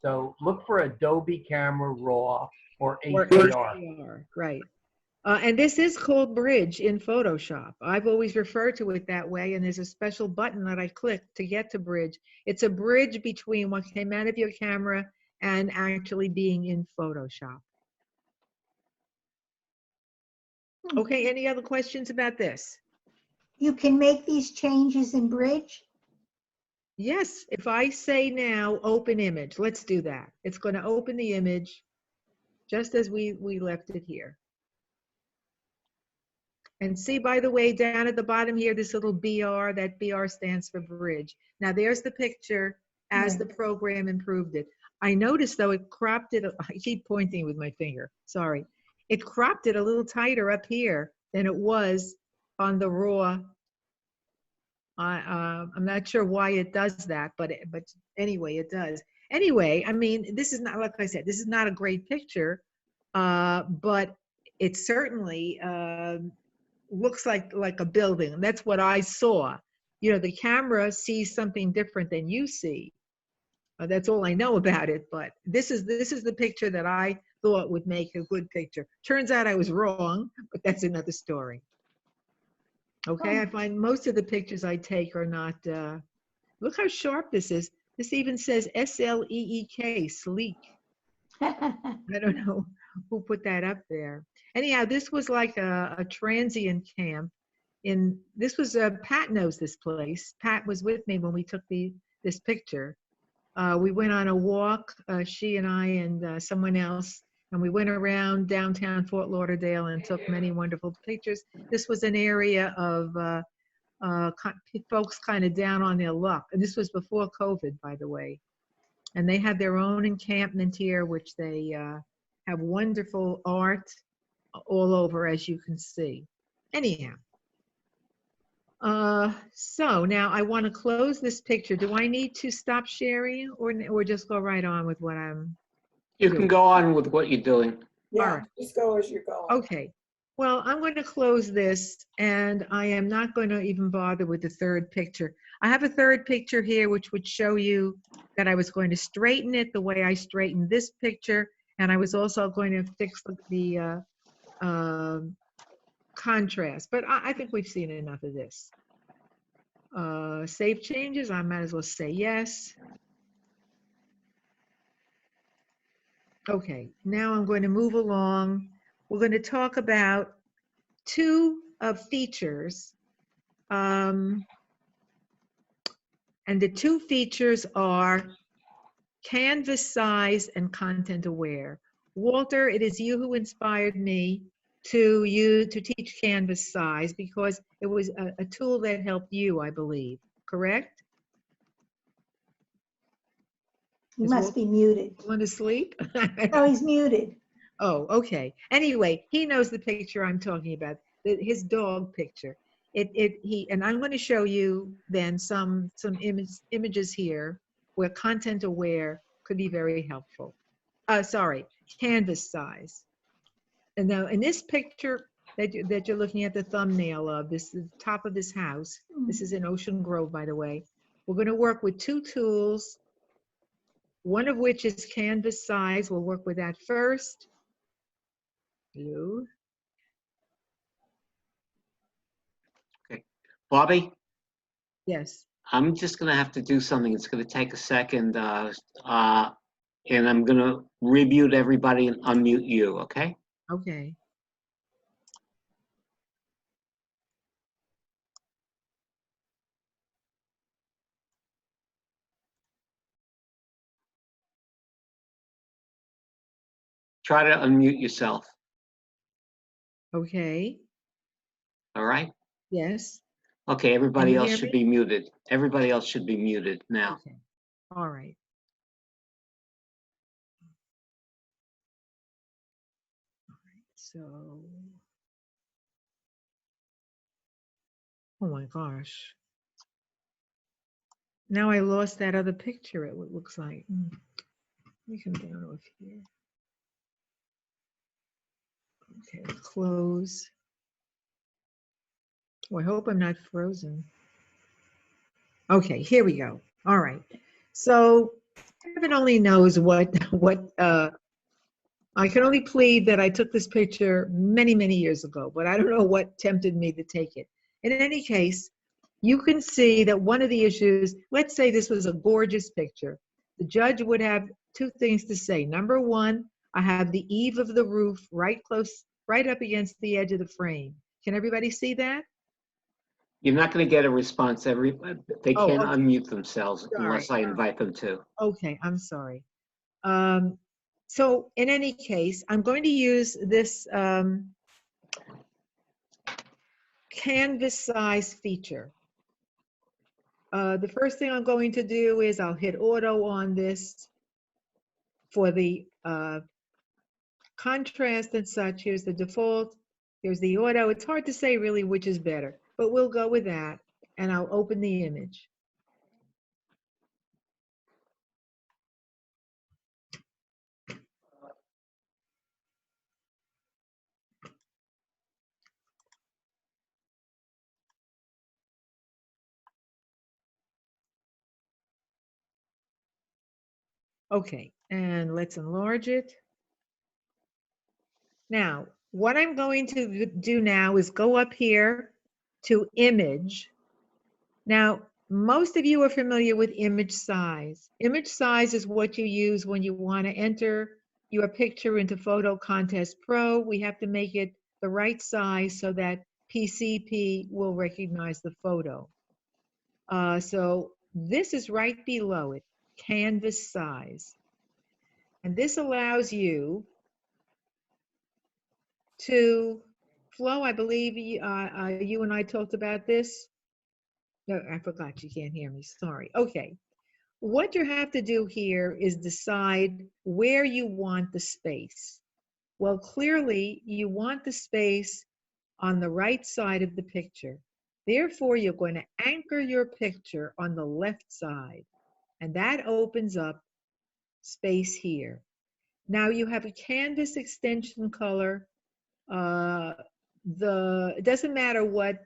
So look for Adobe Camera Raw or
Or
ACR.
ACR, right. And this is called Bridge in Photoshop. I've always referred to it that way, and there's a special button that I click to get to Bridge. It's a bridge between what came out of your camera and actually being in Photoshop. Okay, any other questions about this?
You can make these changes in Bridge?
Yes, if I say now, open image, let's do that. It's going to open the image just as we left it here. And see, by the way, down at the bottom here, this little BR, that BR stands for Bridge. Now there's the picture as the program improved it. I noticed though, it cropped it, I keep pointing with my finger, sorry. It cropped it a little tighter up here than it was on the raw. I'm not sure why it does that, but anyway, it does. Anyway, I mean, this is not, like I said, this is not a great picture, but it certainly looks like a building. And that's what I saw. You know, the camera sees something different than you see. That's all I know about it. But this is the picture that I thought would make a good picture. Turns out I was wrong, but that's another story. Okay, I find most of the pictures I take are not, look how sharp this is. This even says SLEEK, sleek. I don't know who put that up there. Anyhow, this was like a transient camp. This was, Pat knows this place. Pat was with me when we took this picture. We went on a walk, she and I and someone else, and we went around downtown Fort Lauderdale and took many wonderful pictures. This was an area of folks kind of down on their luck. And this was before COVID, by the way. And they had their own encampment here, which they have wonderful art all over, as you can see. Anyhow. So now I want to close this picture. Do I need to stop sharing or just go right on with what I'm
You can go on with what you're doing.
Yeah, just go as you're going.
Okay. Well, I'm going to close this, and I am not going to even bother with the third picture. I have a third picture here, which would show you that I was going to straighten it the way I straightened this picture, and I was also going to fix the contrast. But I think we've seen enough of this. Save changes. I might as well say yes. Okay, now I'm going to move along. We're going to talk about two features. And the two features are canvas size and content aware. Walter, it is you who inspired me to teach canvas size because it was a tool that helped you, I believe, correct?
He must be muted.
Want to sleep?
No, he's muted.
Oh, okay. Anyway, he knows the picture I'm talking about, his dog picture. And I'm going to show you then some images here where content aware could be very helpful. Sorry, canvas size. And now in this picture that you're looking at the thumbnail of, this is the top of this house. This is in Ocean Grove, by the way. We're going to work with two tools, one of which is canvas size. We'll work with that first. Blue.
Bobby,
Yes.
I'm just gonna have to do something. It's gonna take a second, and I'm gonna remute everybody and unmute you, okay?
Okay.
Try to unmute yourself,
Okay.
all right?
Yes.
Okay, everybody
you
else
hear
should
me?
be muted. Everybody else should be muted now.
Okay. All right. So, oh my gosh. Now I lost that other picture, it looks like. Let me come down off here. Okay, close. Oh, I hope I'm not frozen. Okay, here we go. All right. So heaven only knows what I can only plead that I took this picture many, many years ago, but I don't know what tempted me to take it. In any case, you can see that one of the issues, let's say this was a gorgeous picture. The judge would have two things to say. Number one, I have the eave of the roof right close, right up against the edge of the frame. Can everybody see that?
You're not gonna get a response. They
Oh,
can't
okay.
unmute themselves unless
Sorry.
I invite them to.
Okay, I'm sorry. So in any case, I'm going to use this canvas size feature. The first thing I'm going to do is I'll hit auto on this for the contrast and such. Here's the default, here's the auto. It's hard to say really which is better, but we'll go with that, and I'll open the image. Okay, and let's enlarge it. Now, what I'm going to do now is go up here to image. Now, most of you are familiar with image size. Image size is what you use when you want to enter your picture into Photo Contest Pro. We have to make it the right size so that PCP will recognize the photo. So this is right below it, canvas size. And this allows you to, Flo, I believe you and I talked about this. No, I forgot, you can't hear me, sorry. Okay, what you have to do here is decide where you want the space. Well, clearly you want the space on the right side of the picture. Therefore, you're going to anchor your picture on the left side, and that opens up space here. Now you have a canvas extension color. It doesn't matter what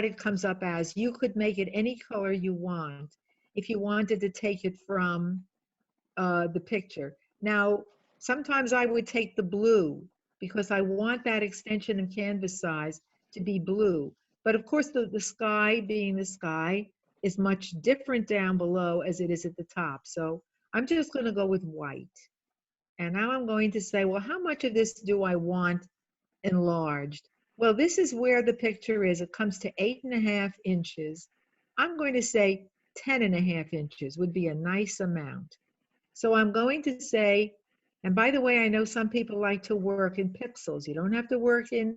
it comes up as. You could make it any color you want if you wanted to take it from the picture. Now, sometimes I would take the blue because I want that extension and canvas size to be blue. But of course, the sky, being the sky, is much different down below as it is at the top. So I'm just going to go with white. And now I'm going to say, well, how much of this do I want enlarged? Well, this is where the picture is. It comes to 8.5 inches. I'm going to say 10.5 inches would be a nice amount. So I'm going to say, and by the way, I know some people like to work in pixels. You don't have to work in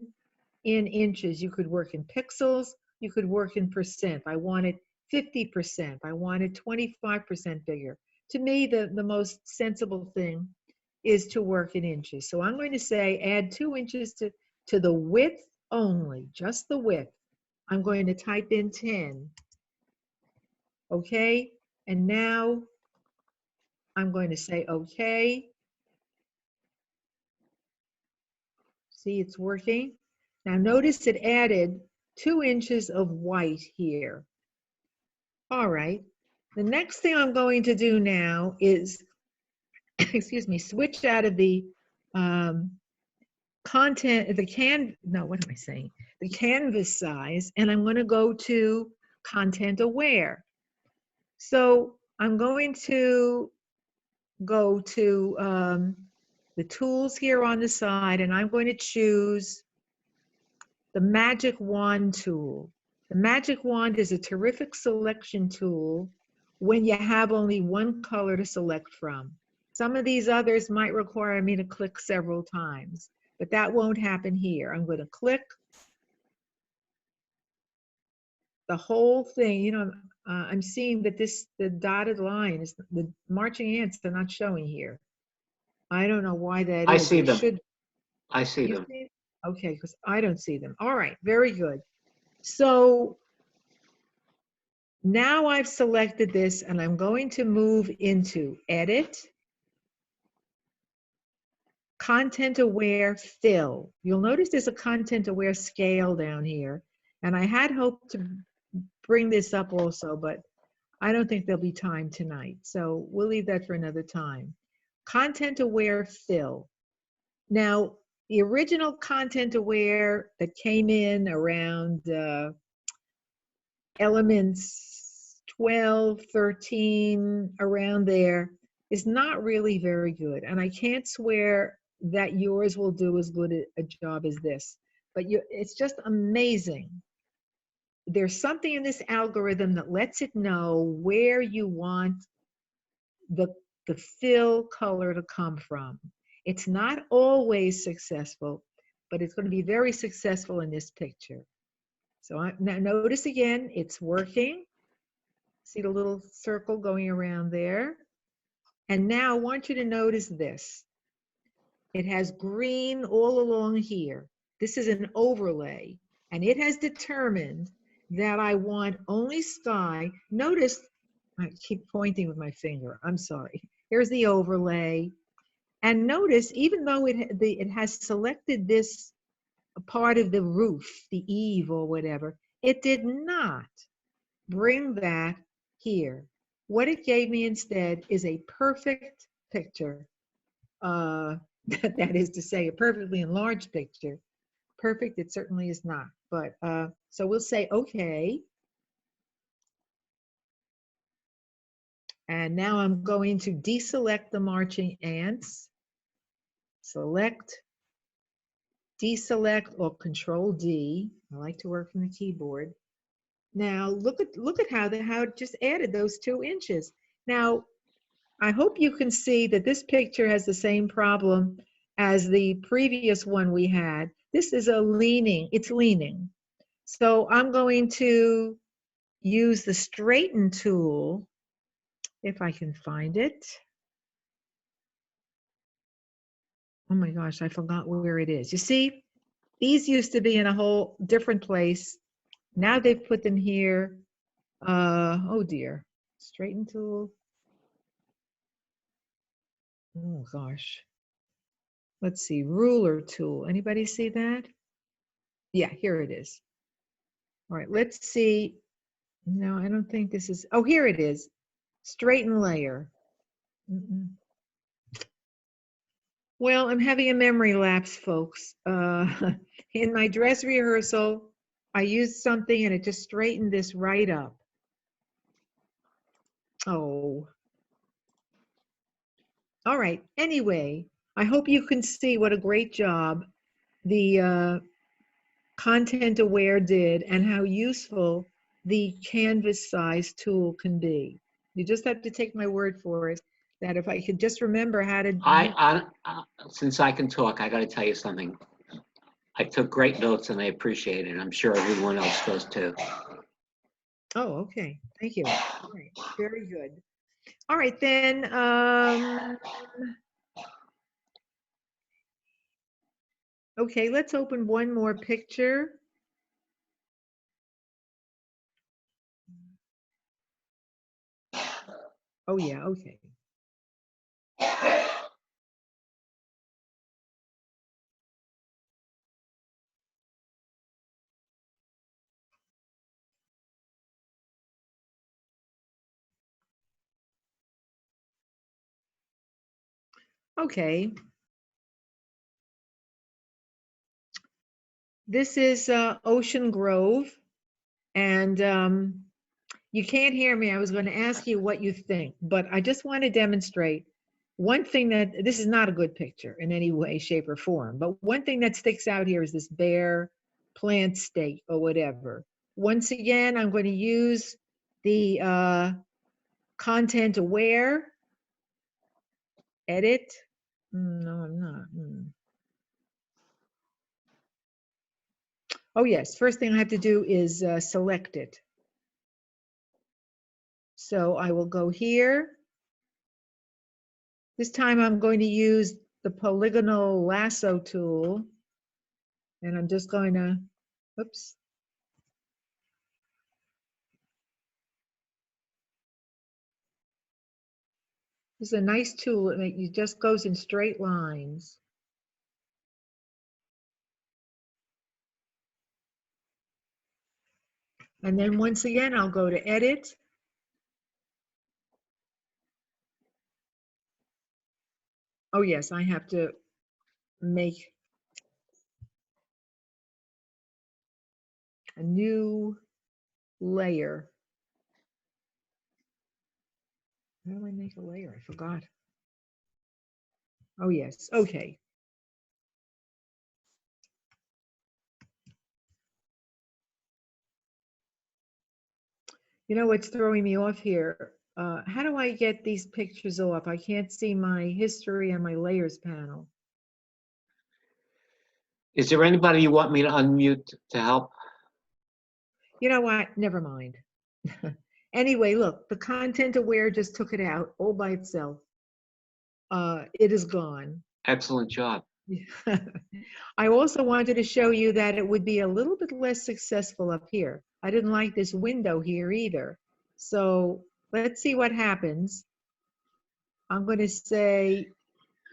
inches. You could work in pixels. You could work in percent. I want it 50%. I want it 25% bigger. To me, the most sensible thing is to work in inches. So I'm going to say add 2 inches to the width only, just the width. I'm going to type in 10. Okay, and now I'm going to say okay. See, it's working. Now notice it added 2 inches of white here. All right, the next thing I'm going to do now is, excuse me, switch out of the what am I saying? the canvas size, and I'm going to go to content aware. So I'm going to go to the tools here on the side, and I'm going to choose the Magic Wand tool. The Magic Wand is a terrific selection tool when you have only one color to select from. Some of these others might require me to click several times, but that won't happen here. I'm going to click the whole thing. You know, I'm seeing that the dotted line is the marching ants are not showing here. I don't know why that is.
I see
They
them. I see
You
them.
see? Okay, because I don't see them. All right, very good. So now I've selected this and I'm going to move into Edit, Content Aware Fill. You'll notice there's a Content Aware scale down here. And I had hoped to bring this up also, but I don't think there'll be time tonight. So we'll leave that for another time. Content Aware Fill. Now, the original Content Aware that came in around elements 12, 13, around there, is not really very good. And I can't swear that yours will do as good a job as this, but it's just amazing. There's something in this algorithm that lets it know where you want the fill color to come from. It's not always successful, but it's going to be very successful in this picture. So now notice again, it's working. See the little circle going around there? And now I want you to notice this. It has green all along here. This is an overlay, and it has determined that I want only sky. Notice, I keep pointing with my finger, I'm sorry. Here's the overlay. And notice, even though it has selected this part of the roof, the eave or whatever, it did not bring that here. What it gave me instead is a perfect picture. That is to say, a perfectly enlarged picture. Perfect, it certainly is not. But so we'll say okay. And now I'm going to deselect the marching ants. Select, deselect, or Control D. I like to work from the keyboard. Now look at how it just added those 2 inches. Now I hope you can see that this picture has the same problem as the previous one we had. This is it's leaning. So I'm going to use the straighten tool, if I can find it. Oh my gosh, I forgot where it is. You see, these used to be in a whole different place. Now they've put them here. Oh dear, straighten tool. Oh gosh. Let's see, ruler tool. Anybody see that? Yeah, here it is. All right, let's see. No, I don't think this is, oh, here it is. Straighten layer. Well, I'm having a memory lapse, folks. In my dress rehearsal, I used something and it just straightened this right up. Oh. All right, anyway, I hope you can see what a great job the Content Aware did and how useful the canvas size tool can be. You just have to take my word for it that if I could just remember how to
Since I can talk, I got to tell you something. I took great notes and I appreciate it. I'm sure everyone else does too.
Oh, okay. Thank you. All right. Very good. All right, then. Okay, let's open one more picture. Oh, yeah. Okay. Okay. this is Ocean Grove, and you can't hear me. I was going to ask you what you think, but I just want to demonstrate one thing that this is not a good picture in any way, shape, or form, but one thing that sticks out here is this bare plant state or whatever. Once again, I'm going to use the content aware, edit. No, I'm not. Oh yes, first thing I have to do is select it. So I will go here. This time I'm going to use the polygonal lasso tool, and I'm just going to, oops. This is a nice tool, it just goes in straight lines. And then once again, I'll go to edit. Oh yes, I have to make a new layer. How do I make a layer? I forgot. Oh yes, okay. You know what's throwing me off here? How do I get these pictures off? I can't see my history and my layers panel.
Is there anybody you want me to unmute to help?
You know what? Never mind. Anyway, look, the content aware just took it out all by itself. It is gone.
Excellent job.
I also wanted to show you that it would be a little bit less successful up here. I didn't like this window here either. So let's see what happens. I'm going to say,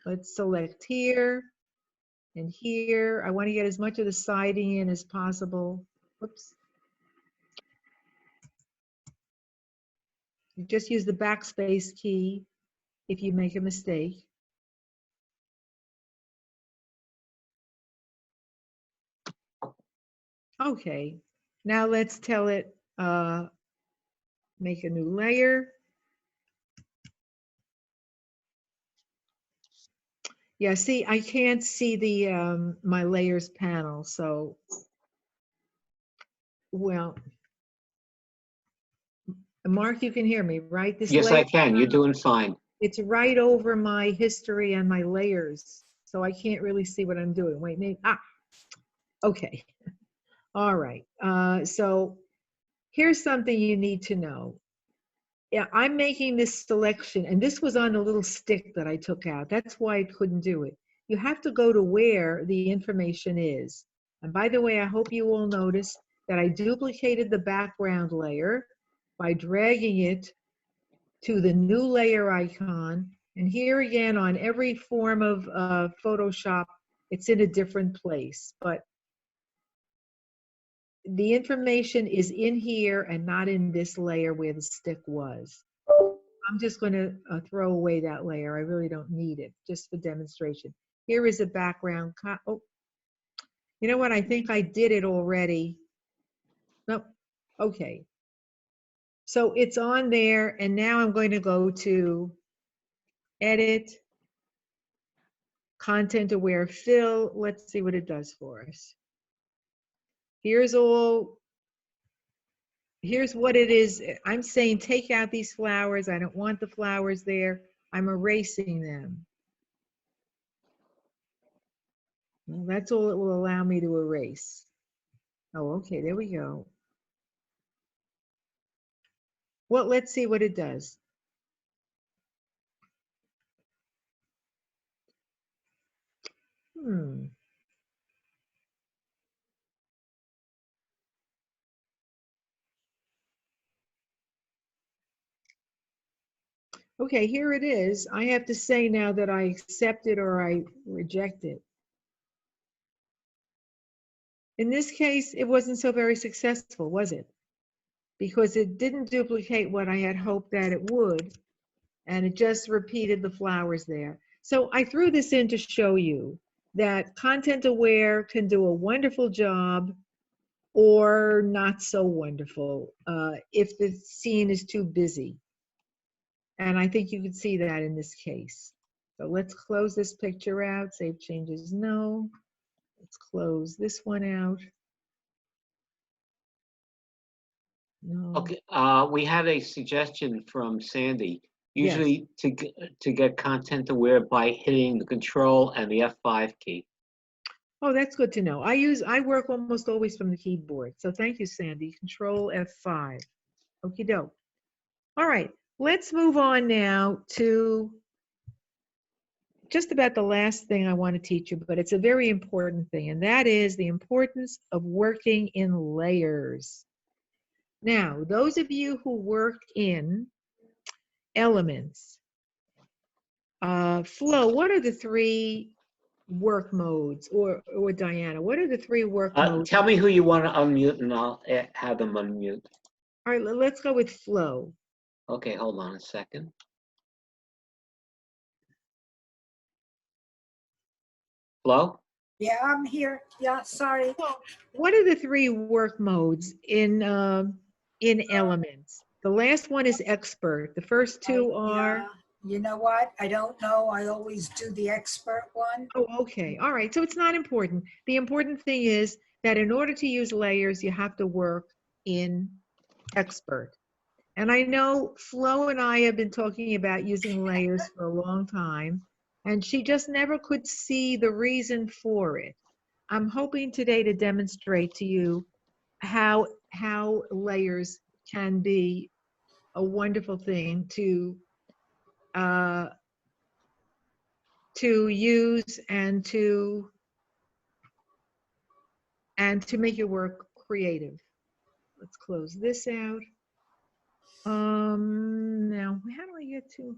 let's select here and here. I want to get as much of the siding in as possible. Whoops. You just use the backspace key if you make a mistake. Okay, now let's tell it, make a new layer. Yeah, see, I can't see the my layers panel, so, well, Mark, you can hear me, right? This
Yes, I
layer
can. You're doing fine.
It's right over my history and my layers, so I can't really see what I'm doing. Wait, maybe, okay. All right, so here's something you need to know. Yeah, I'm making this selection, and this was on a little stick that I took out. That's why I couldn't do it. You have to go to where the information is. And by the way, I hope you all noticed that I duplicated the background layer by dragging it to the new layer icon. And here again, on every form of Photoshop, it's in a different place. But the information is in here and not in this layer where the stick was. I'm just going to throw away that layer. I really don't need it, just for demonstration. Here is a background. Oh, you know what? I think I did it already. Nope. Okay. So it's on there, and now I'm going to go to Edit, Content Aware Fill. Let's see what it does for us. Here's what it is. I'm saying take out these flowers. I don't want the flowers there. I'm erasing them. Well, that's all it will allow me to erase. Oh, okay, there we go. Well, let's see what it does. Okay, here it is. I have to say now that I accept it or I reject it. In this case, it wasn't so very successful, was it? Because it didn't duplicate what I had hoped that it would, and it just repeated the flowers there. So I threw this in to show you that content aware can do a wonderful job or not so wonderful if the scene is too busy. And I think you can see that in this case. So let's close this picture out. Save changes, no. Let's close this one out. No.
Okay, we had a suggestion from Sandy.
Yes.
Usually to get content aware by hitting the Control and the F5 key.
Oh, that's good to know. I work almost always from the keyboard. So thank you, Sandy. Control F5. Okie doke. All right, let's move on now to just about the last thing I want to teach you, but it's a very important thing, and that is the importance of working in layers. Now, those of you who work in Elements, Flo, what are the 3 work modes, or Diana, what are the 3 work modes?
Tell me who you want to unmute and I'll have them unmute.
All right, let's go with Flo.
Okay, hold on a second. Flo?
Yeah, I'm here. Yeah, sorry.
What are the 3 work modes in Elements? The last one is Expert. The first 2 are...
Yeah. You know what? I don't know. I always do the expert one.
Oh, okay. All right. So it's not important. The important thing is that in order to use layers, you have to work in Expert. And I know Flo and I have been talking about using layers for a long time, and she just never could see the reason for it. I'm hoping today to demonstrate to you how layers can be a wonderful thing to use and to make your work creative. Let's close this out. Now, how do I get to?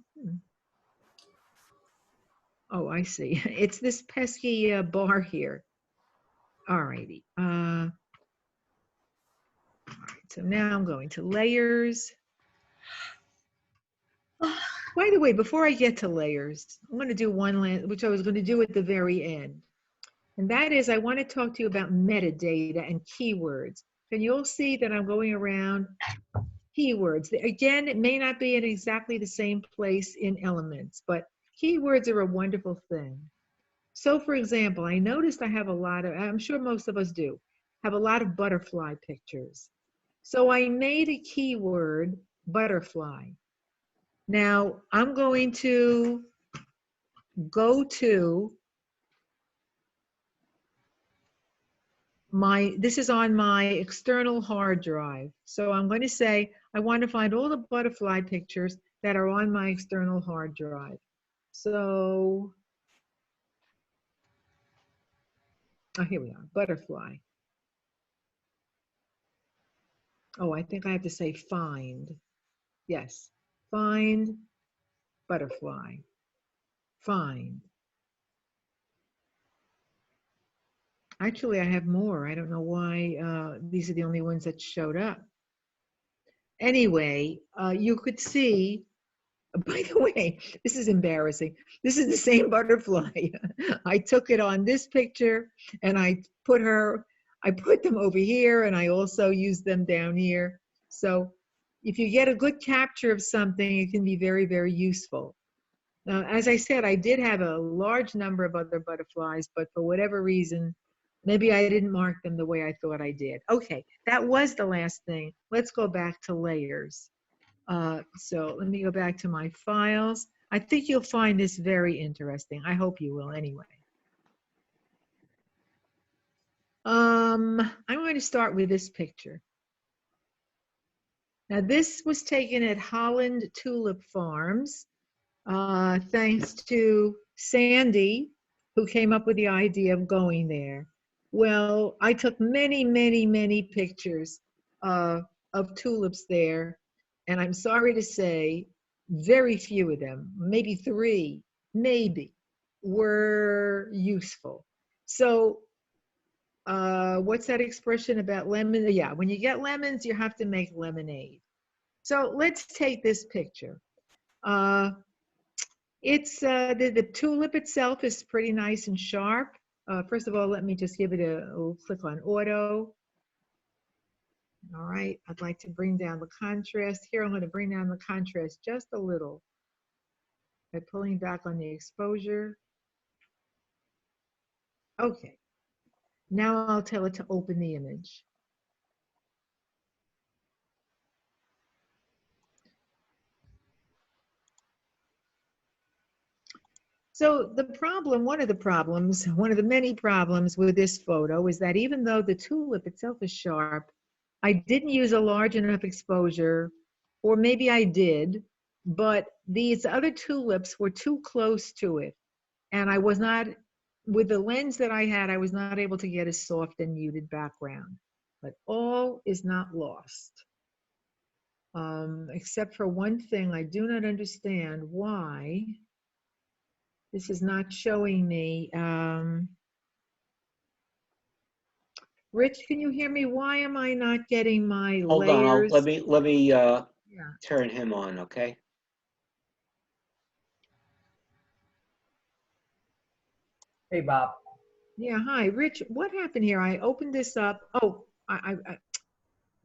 Oh, I see. It's this pesky bar here. All righty. All right, so now I'm going to layers. By the way, before I get to layers, I'm going to do one, which I was going to do at the very end. And that is, I want to talk to you about metadata and keywords. And you'll see that I'm going around keywords. Again, it may not be in exactly the same place in Elements, but keywords are a wonderful thing. So for example, I noticed I have a lot of, I'm sure most of us do, have a lot of butterfly pictures. So I made a keyword, butterfly. Now I'm going to go to this is on my external hard drive. So I'm going to say, I want to find all the butterfly pictures that are on my external hard drive. So, oh, here we are, butterfly. Oh, I think I have to say find. Yes, find butterfly, find. Actually, I have more. I don't know why these are the only ones that showed up. Anyway, you could see, by the way, this is embarrassing. This is the same butterfly. I took it on this picture and I put them over here, and I also used them down here. So if you get a good capture of something, it can be very, very useful. Now, as I said, I did have a large number of other butterflies, but for whatever reason, maybe I didn't mark them the way I thought I did. Okay, that was the last thing. Let's go back to layers. So let me go back to my files. I think you'll find this very interesting. I hope you will anyway. I'm going to start with this picture. Now this was taken at Holland Tulip Farms, thanks to Sandy, who came up with the idea of going there. Well, I took many, many, many pictures of tulips there, and I'm sorry to say, very few of them, maybe 3, maybe, were useful. So, what's that expression about lemon? Yeah, when you get lemons, you have to make lemonade. So let's take this picture. The tulip itself is pretty nice and sharp. First of all, let me just give it a little click on auto. All right, I'd like to bring down the contrast. Here, I'm going to bring down the contrast just a little by pulling back on the exposure. Okay, now I'll tell it to open the image. So the problem, one of the many problems with this photo is that even though the tulip itself is sharp, I didn't use a large enough exposure, or maybe I did, but these other tulips were too close to it. And I was not, with the lens that I had, I was not able to get a soft and muted background. But all is not lost. Except for one thing, I do not understand why this is not showing me. Rich, can you hear me? Why am I not getting my
Hold
layers?
on, let me
Yeah.
turn him on, okay?
Hey, Bob.
Yeah, hi, Rich. What happened here? I opened this up. Oh,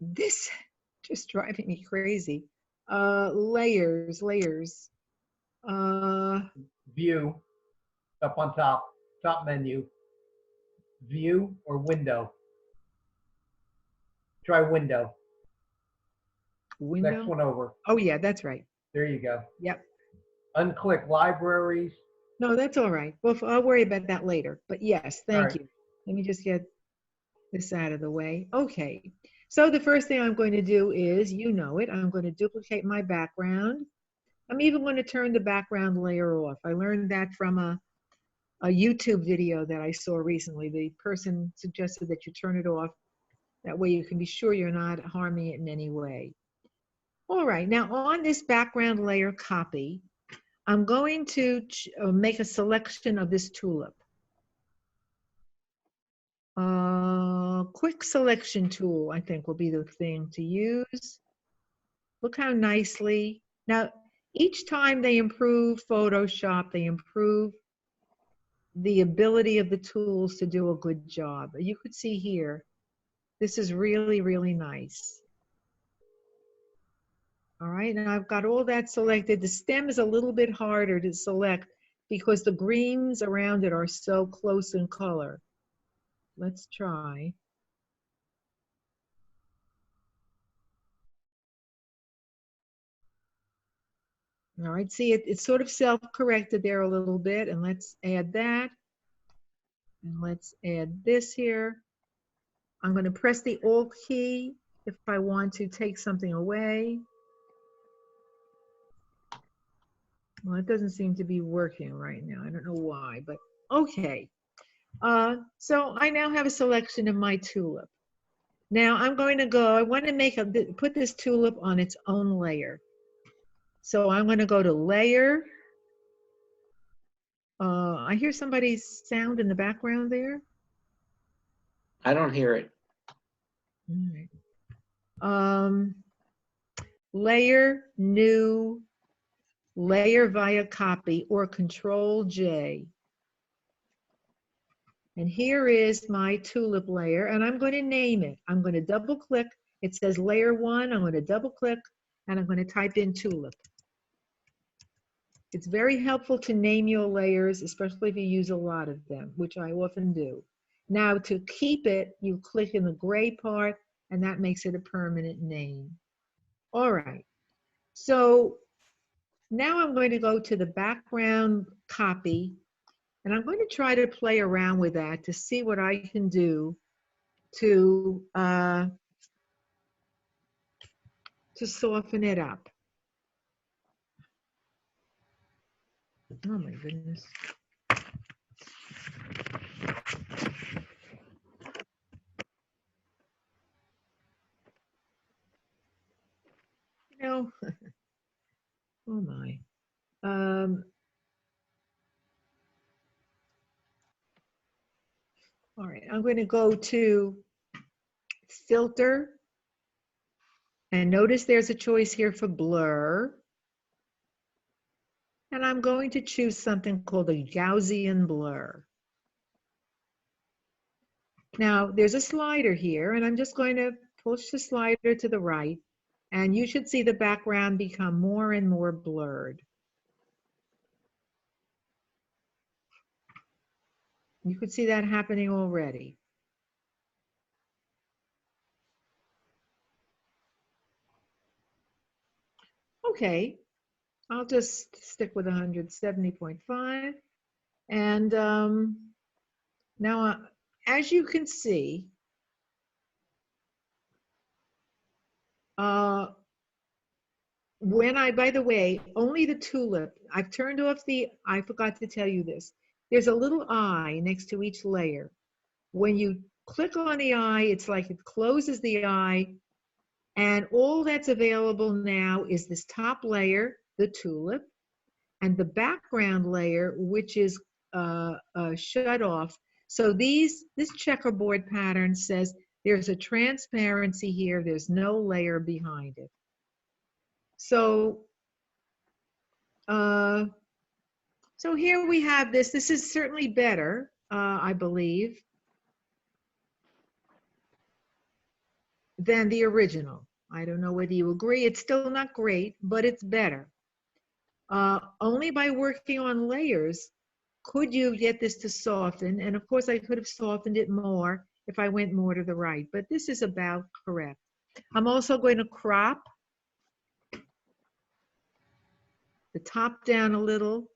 this just driving me crazy. Layers.
View, up on top menu. View or window. Try window.
Window.
Next one over.
Oh yeah, that's right.
There you go.
Yep.
Unclick libraries.
No, that's all right. Well, I'll worry about that later. But yes, thank
right.
you. Let me just get this out of the way. Okay. So the first thing I'm going to do is, you know it, I'm going to duplicate my background. I'm even going to turn the background layer off. I learned that from a YouTube video that I saw recently. The person suggested that you turn it off. That way you can be sure you're not harming it in any way. All right, now on this background layer copy, I'm going to make a selection of this tulip. Quick selection tool, I think, will be the thing to use. Look how nicely. Now, each time they improve Photoshop, they improve the ability of the tools to do a good job. You could see here, this is really, really nice. All right, and I've got all that selected. The stem is a little bit harder to select because the greens around it are so close in color. Let's try. All right, see, it's sort of self-corrected there a little bit, and let's add that. And let's add this here. I'm going to press the Alt key if I want to take something away. Well, it doesn't seem to be working right now. I don't know why, but okay. So I now have a selection of my tulip. Now I'm going to go, I want to put this tulip on its own layer. So I'm going to go to Layer. I hear somebody's sound in the background there.
I don't hear it.
All right. Layer, New, Layer via Copy, or Control J. And here is my tulip layer, and I'm going to name it. I'm going to double click. It says Layer 1. I'm going to double click, and I'm going to type in tulip. It's very helpful to name your layers, especially if you use a lot of them, which I often do. Now, to keep it, you click in the gray part, and that makes it a permanent name. All right. So now I'm going to go to the background copy, and I'm going to try to play around with that to see what I can do to soften it up. Oh my goodness. You know, oh my. All right, I'm going to go to Filter, and notice there's a choice here for blur. And I'm going to choose something called a Gaussian blur. Now, there's a slider here, and I'm just going to push the slider to the right, and you should see the background become more and more blurred. You could see that happening already. Okay, I'll just stick with 170.5. And now, as you can see, by the way, only the tulip, I've turned off I forgot to tell you this. There's a little eye next to each layer. When you click on the eye, it's like it closes the eye, and all that's available now is this top layer, the tulip, and the background layer, which is shut off. So this checkerboard pattern says there's a transparency here, there's no layer behind it. So, so here we have this. This is certainly better, I believe, than the original. I don't know whether you agree. It's still not great, but it's better. Only by working on layers could you get this to soften. And of course, I could have softened it more if I went more to the right, but this is about correct. I'm also going to crop the top down a little.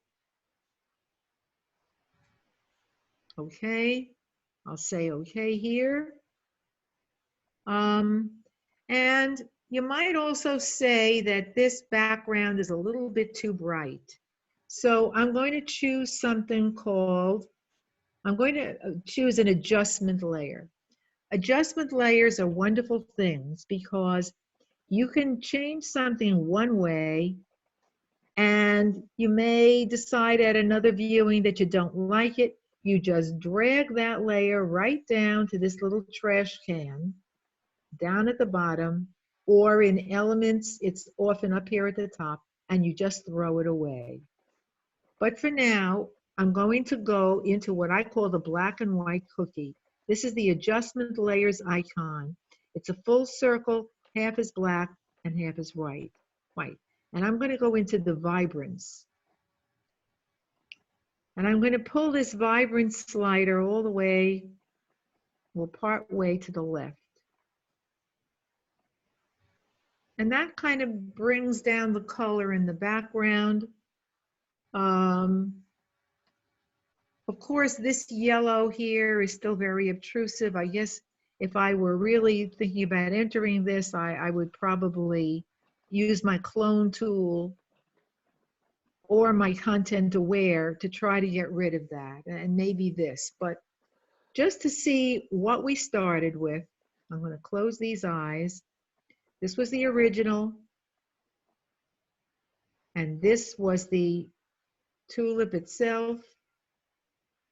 Okay, I'll say okay here. And you might also say that this background is a little bit too bright. So I'm going to choose something called, I'm going to choose an adjustment layer. Adjustment layers are wonderful things because you can change something one way and you may decide at another viewing that you don't like it. You just drag that layer right down to this little trash can down at the bottom, or in Elements, it's often up here at the top, and you just throw it away. But for now, I'm going to go into what I call the black and white cookie. This is the adjustment layers icon. It's a full circle, half is black and half is white. And I'm going to go into the vibrance. And I'm going to pull this vibrance slider all the way, well, part way to the left. And that kind of brings down the color in the background. Of course, this yellow here is still very obtrusive. I guess if I were really thinking about entering this, I would probably use my clone tool or my content aware to try to get rid of that, and maybe this. But just to see what we started with, I'm going to close these eyes. This was the original, and this was the tulip itself,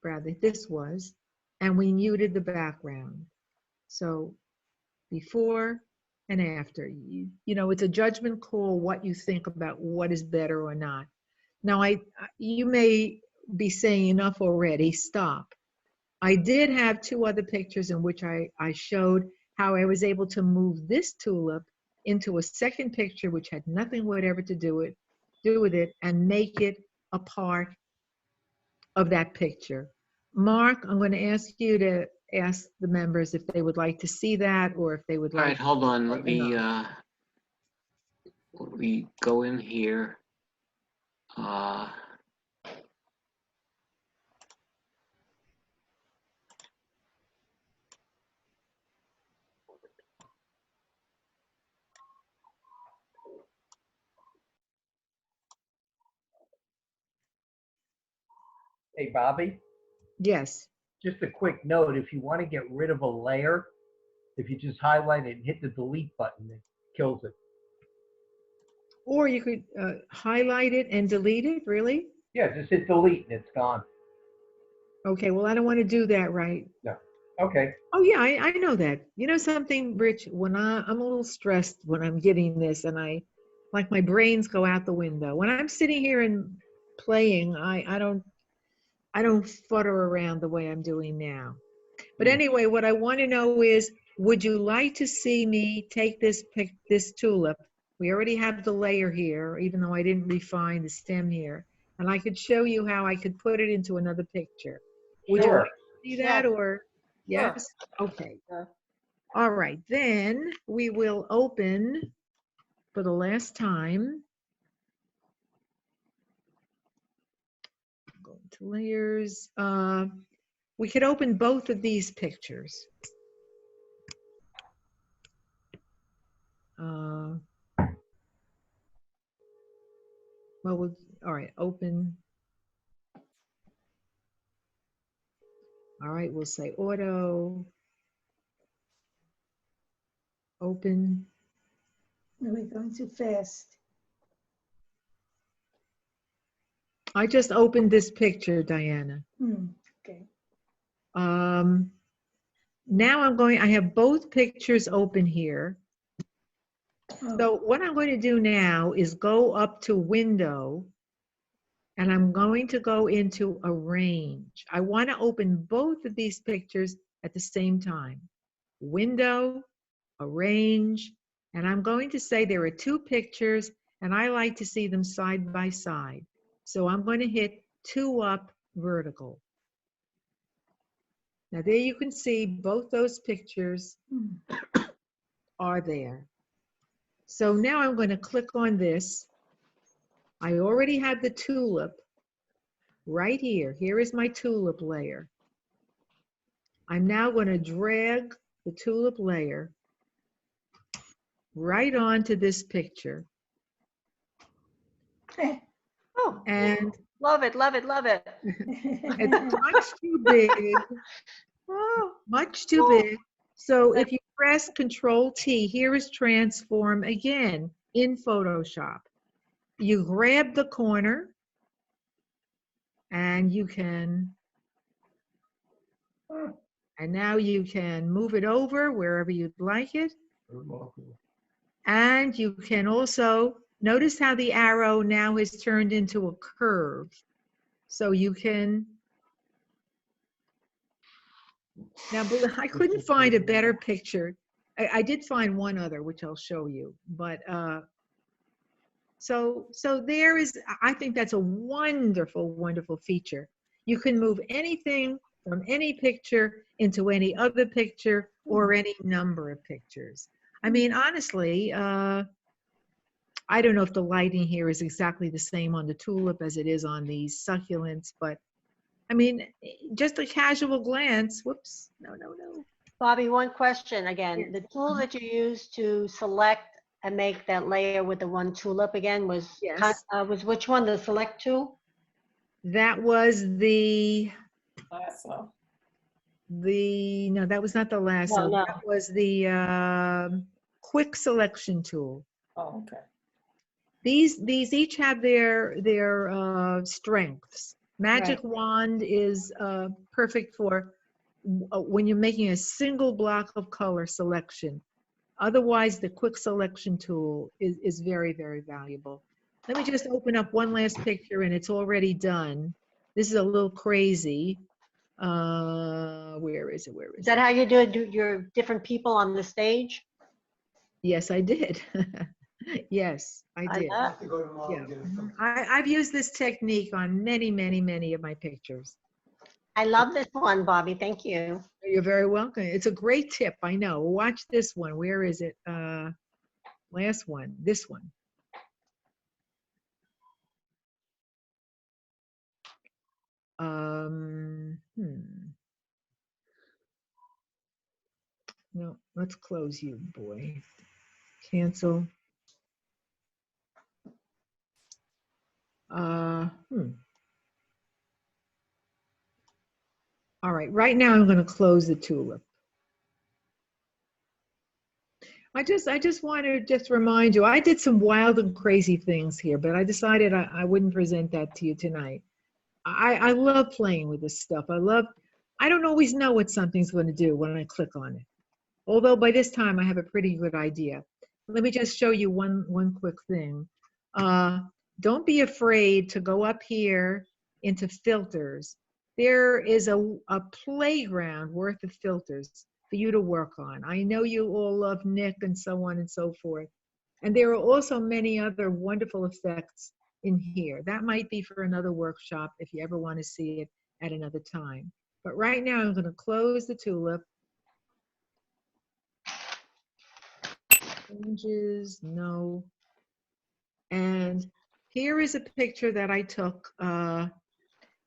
rather this was, and we muted the background. So before and after, you know, it's a judgment call what you think about what is better or not. Now, you may be saying enough already, stop. I did have two other pictures in which I showed how I was able to move this tulip into a second picture which had nothing whatever to do with it and make it a part of that picture. Mark, I'm going to ask you to ask the members if they would like to see that or if they would like.
All right, hold on. Let me go in here.
Hey, Bobby,
Yes.
just a quick note, if you want to get rid of a layer, if you just highlight it and hit the delete button, it kills it.
Or you could highlight it and delete it, really?
Yeah, just hit delete and it's gone.
Okay, well, I don't want to do that, right?
No. Okay.
Oh, yeah, I know that. You know something, Rich, when I'm a little stressed when I'm getting this and like my brains go out the window. When I'm sitting here and playing, I don't futter around the way I'm doing now. But anyway, what I want to know is, would you like to see me take this tulip? We already have the layer here, even though I didn't refine the stem here. And I could show you how I could put it into another picture. Would you
Sure.
like to see that,
Yes.
or? Yes? Okay.
Sure.
All right, then we will open for the last time. Go to layers. We could open both of these pictures. All right, open. All right, we'll say auto. Open.
Are we going too fast?
I just opened this picture, Diana.
Okay.
Now I have both pictures open here.
Oh,
So what I'm going to do now is go up to window, and I'm going to go into arrange. I want to open both of these pictures at the same time. Window, arrange, and I'm going to say there are two pictures, and I like to see them side by side. So I'm going to hit 2 up vertical. Now there you can see both those pictures are there. So now I'm going to click on this. I already have the tulip right here. Here is my tulip layer. I'm now going to drag the tulip layer right onto this picture.
Oh,
And
love it, love it, love it.
it's much too big,
Oh,
much too big. So if you press Control T, here is transform again in Photoshop. You grab the corner and you can, and now you can move it over wherever you'd like it. And you can also notice how the arrow now has turned into a curve. So you can, now I couldn't find a better picture. I did find one other, which I'll show you, but so there is, I think that's a wonderful, wonderful feature. You can move anything from any picture into any other picture or any number of pictures. I mean, honestly, I don't know if the lighting here is exactly the same on the tulip as it is on these succulents, but I mean, just a casual glance, whoops, no.
Bobby, one question again. The tool that you used to select and make that layer with the one tulip again was,
Yes.
was which one, the select tool?
That was the,
Lasso.
no, that was not the lasso.
No.
That was the quick selection tool.
Oh, okay.
These each have their strengths. Magic Wand is perfect for when you're making a single block of color selection. Otherwise, the quick selection tool is very, very valuable. Let me just open up one last picture, and it's already done. This is a little crazy. Where is it?
Is that how you do your different people on the stage?
Yes, I did. Yes, I did. Yeah. I've used this technique on many, many, many of my pictures.
I love this one, Bobby. Thank you.
You're very welcome. It's a great tip, I know. Watch this one. Where is it? Last one. This one. No, let's close you, boy. Cancel. All right, right now I'm going to close the tulip. I just want to just remind you, I did some wild and crazy things here, but I decided I wouldn't present that to you tonight. I love playing with this stuff. I don't always know what something's going to do when I click on it. Although by this time I have a pretty good idea. Let me just show you one quick thing. Don't be afraid to go up here into filters there is a playground worth of filters for you to work on. I know you all love Nick and so on and so forth. And there are also many other wonderful effects in here. That might be for another workshop if you ever want to see it at another time. But right now I'm going to close the tulip. Changes, no. And here is a picture that I took.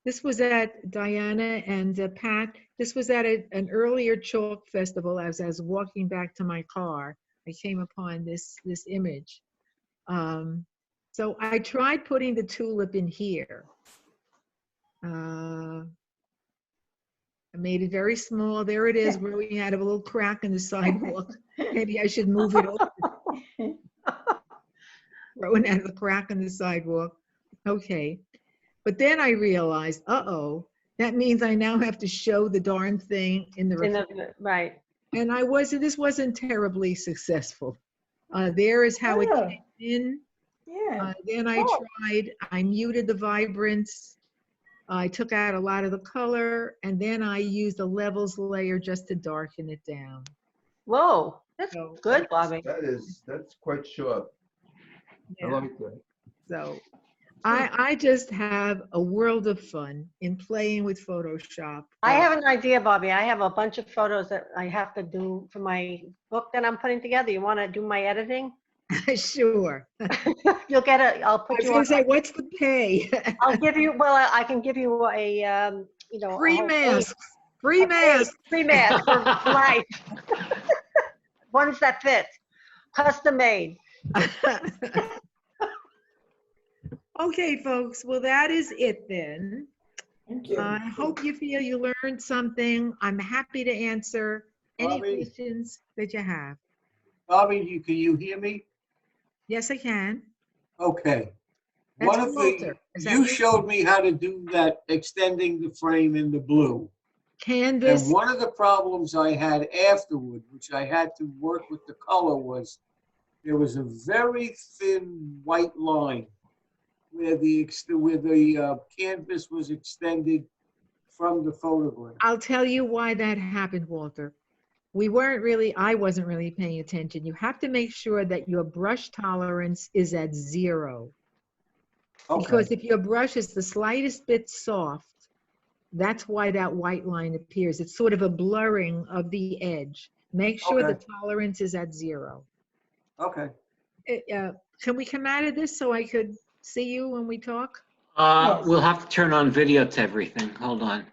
This was at Diana and Pat. This was at an earlier chalk festival. As I was walking back to my car, I came upon this image. So I tried putting the tulip in here. I made it very small. There it is, where we had a little crack in the sidewalk. Maybe I should move it over. Throwing out the crack in the sidewalk. Okay. But then I realized, uh-oh, that means I now have to show the darn thing in the
Right.
And this wasn't terribly successful. There is how it came in.
Yeah.
Then I muted the vibrance. I took out a lot of the color, and then I used a levels layer just to darken it down.
Whoa, that's
So-
good, Bobby.
That's quite sharp. I
Yeah.
like that.
So I just have a world of fun in playing with Photoshop.
I have an idea, Bobby. I have a bunch of photos that I have to do for my book that I'm putting together. You want to do my editing?
Sure.
You'll get it. I'll
I
put
was
you
gonna
on.
say, what's the pay?
I'll give you, well, I can give you a,
Free
a whole
masks.
page.
Free
A
masks.
Free mask for life. Ones that fit, custom made.
Okay, folks. Well, that is it then.
Thank you.
I hope you feel you learned something. I'm happy to answer any
Bobby?
questions that you have.
Bobby, can you hear me?
Yes, I can.
Okay.
That's
One of
Walter. Is that
you showed me how to do that, extending the frame in the blue.
Canvas.
And one of the problems I had afterward, which I had to work with the color, was there was a very thin white line where the canvas was extended from the photograph.
I'll tell you why that happened, Walter. I wasn't really paying attention. You have to make sure that your brush tolerance is at 0.
Okay.
Because if your brush is the slightest bit soft, that's why that white line appears. It's sort of a blurring of the edge. Make sure the
Okay.
tolerance is at 0.
Okay.
Can we come out of this so I could see you when we talk?
We'll have to turn on video to everything. Hold on.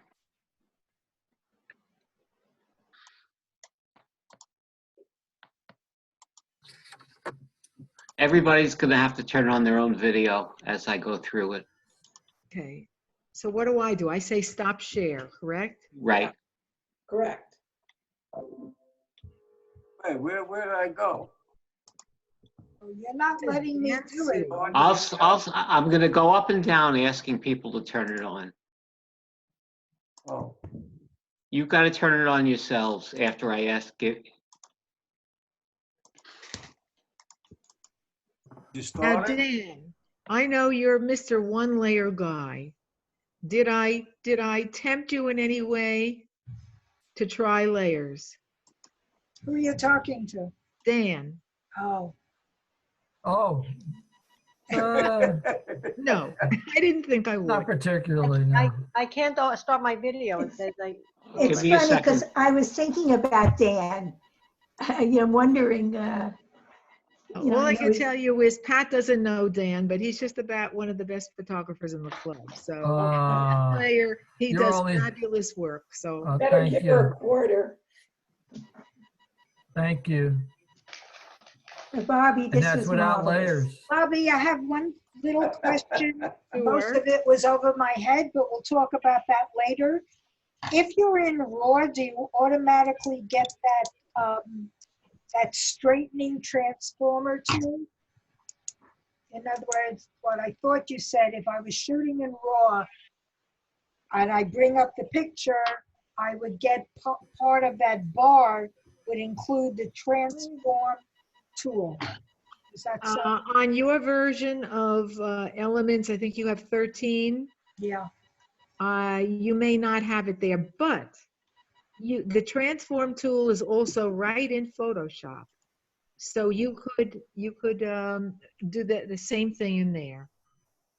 Everybody's gonna have to turn on their own video as I go through it.
Okay. So what do? I say stop share, correct?
Right.
Correct.
Hey, where did I go?
You're not letting me do it.
I'm gonna go up and down asking people to turn it on.
Oh,
You've got to turn it on yourselves after I ask it.
you
Now,
started?
Dan, I know you're Mr. One Layer guy. Did I tempt you in any way to try layers?
Who are you talking to?
Dan,
Oh,
Oh,
no, I didn't think I
not
would.
particularly, no.
I can't start my video. It says I,
It's
Give me a
funny because
second.
I was thinking about Dan. I'm wondering, you know,
All I
I
can
know
tell you is Pat doesn't know Dan, but he's just about one of the best photographers in the club. So layer, he
you're
does
only-
fabulous work. So
Better
Thank
give her
you.
a quarter.
Thank you.
Bobby,
And
this
that's
was
without
marvelous.
layers.
Bobby, I have one little question. Most
Sure.
of it was over my head, but we'll talk about that later. If you're in RAW, do you automatically get that straightening transformer tool? In other words, what I thought you said, if I was shooting in RAW and I bring up the picture, I would get part of that bar would include the transform tool. Is that so?
on your version of Elements, I think you have 13.
Yeah.
you may not have it there, but the transform tool is also right in Photoshop. So you could do the same thing in there.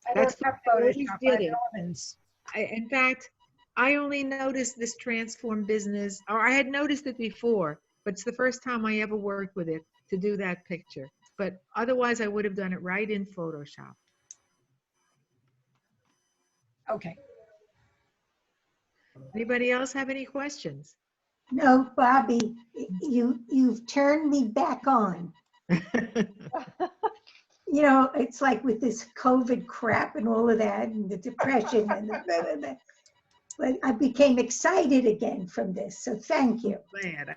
I don't
That's
have
I always
Photoshop, I
did
have
it.
Elements.
In fact, I only noticed this transform business, or I had noticed it before, but it's the first time I ever worked with it to do that picture. But otherwise, I would have done it right in Photoshop.
Okay.
Anybody else have any questions?
No, Bobby, you've turned me back on. You know, it's like with this COVID crap and all of that and the depression and the blah, blah, blah. But I became excited again from this, so thank you.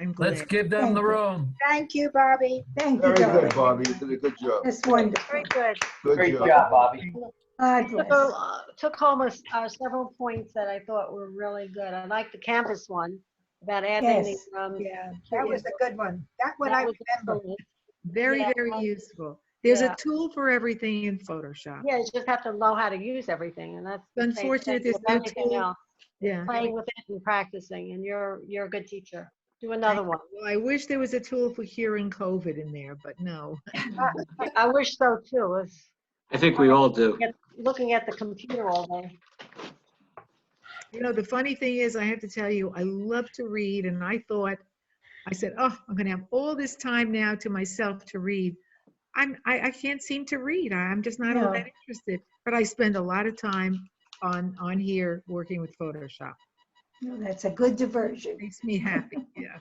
I'm glad.
Let's give them the
Thank you.
room.
Thank you, Bobby.
Thank you,
Very
darling.
good, Bobby. You did a good job.
That's wonderful.
Very good.
Good
Great
job.
job, Bobby.
God
Took,
bless.
took home several points that I thought were really good. I like the canvas one about adding
Yes.
the,
Yeah, that was a good one. That one
that
I
was
remember.
excellent.
Very,
Yeah.
very useful. There's
Yeah.
a tool for everything in Photoshop.
Yeah, you just have to know how to use everything, and that's the same
Unfortunate
thing
there's
with
no
everything
tool.
else.
Yeah.
Playing with it and practicing, and you're a good teacher. Do another one.
Well, I wish there was a tool for curing COVID in there, but no.
I wish so too. It's
I think we all do.
looking at the computer all day.
You know, the funny thing is, I have to tell you, I love to read, and I said, oh, I'm going to have all this time now to myself to read. I can't seem to read. I'm just not all
No.
that interested. But I spend a lot of time on here working with Photoshop.
No, that's a good diversion.
Makes me happy. Yeah,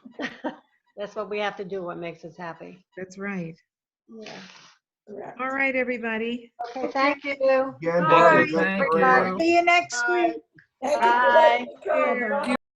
That's what we have to do, what makes us happy.
that's right.
Yeah.
Correct.
All right, everybody.
Okay, thank you.
Again,
Bye.
Bobby.
Thank
very
you.
much.
See you next
Bye.
week.
Thank you for
Bye.
letting me come.
Here.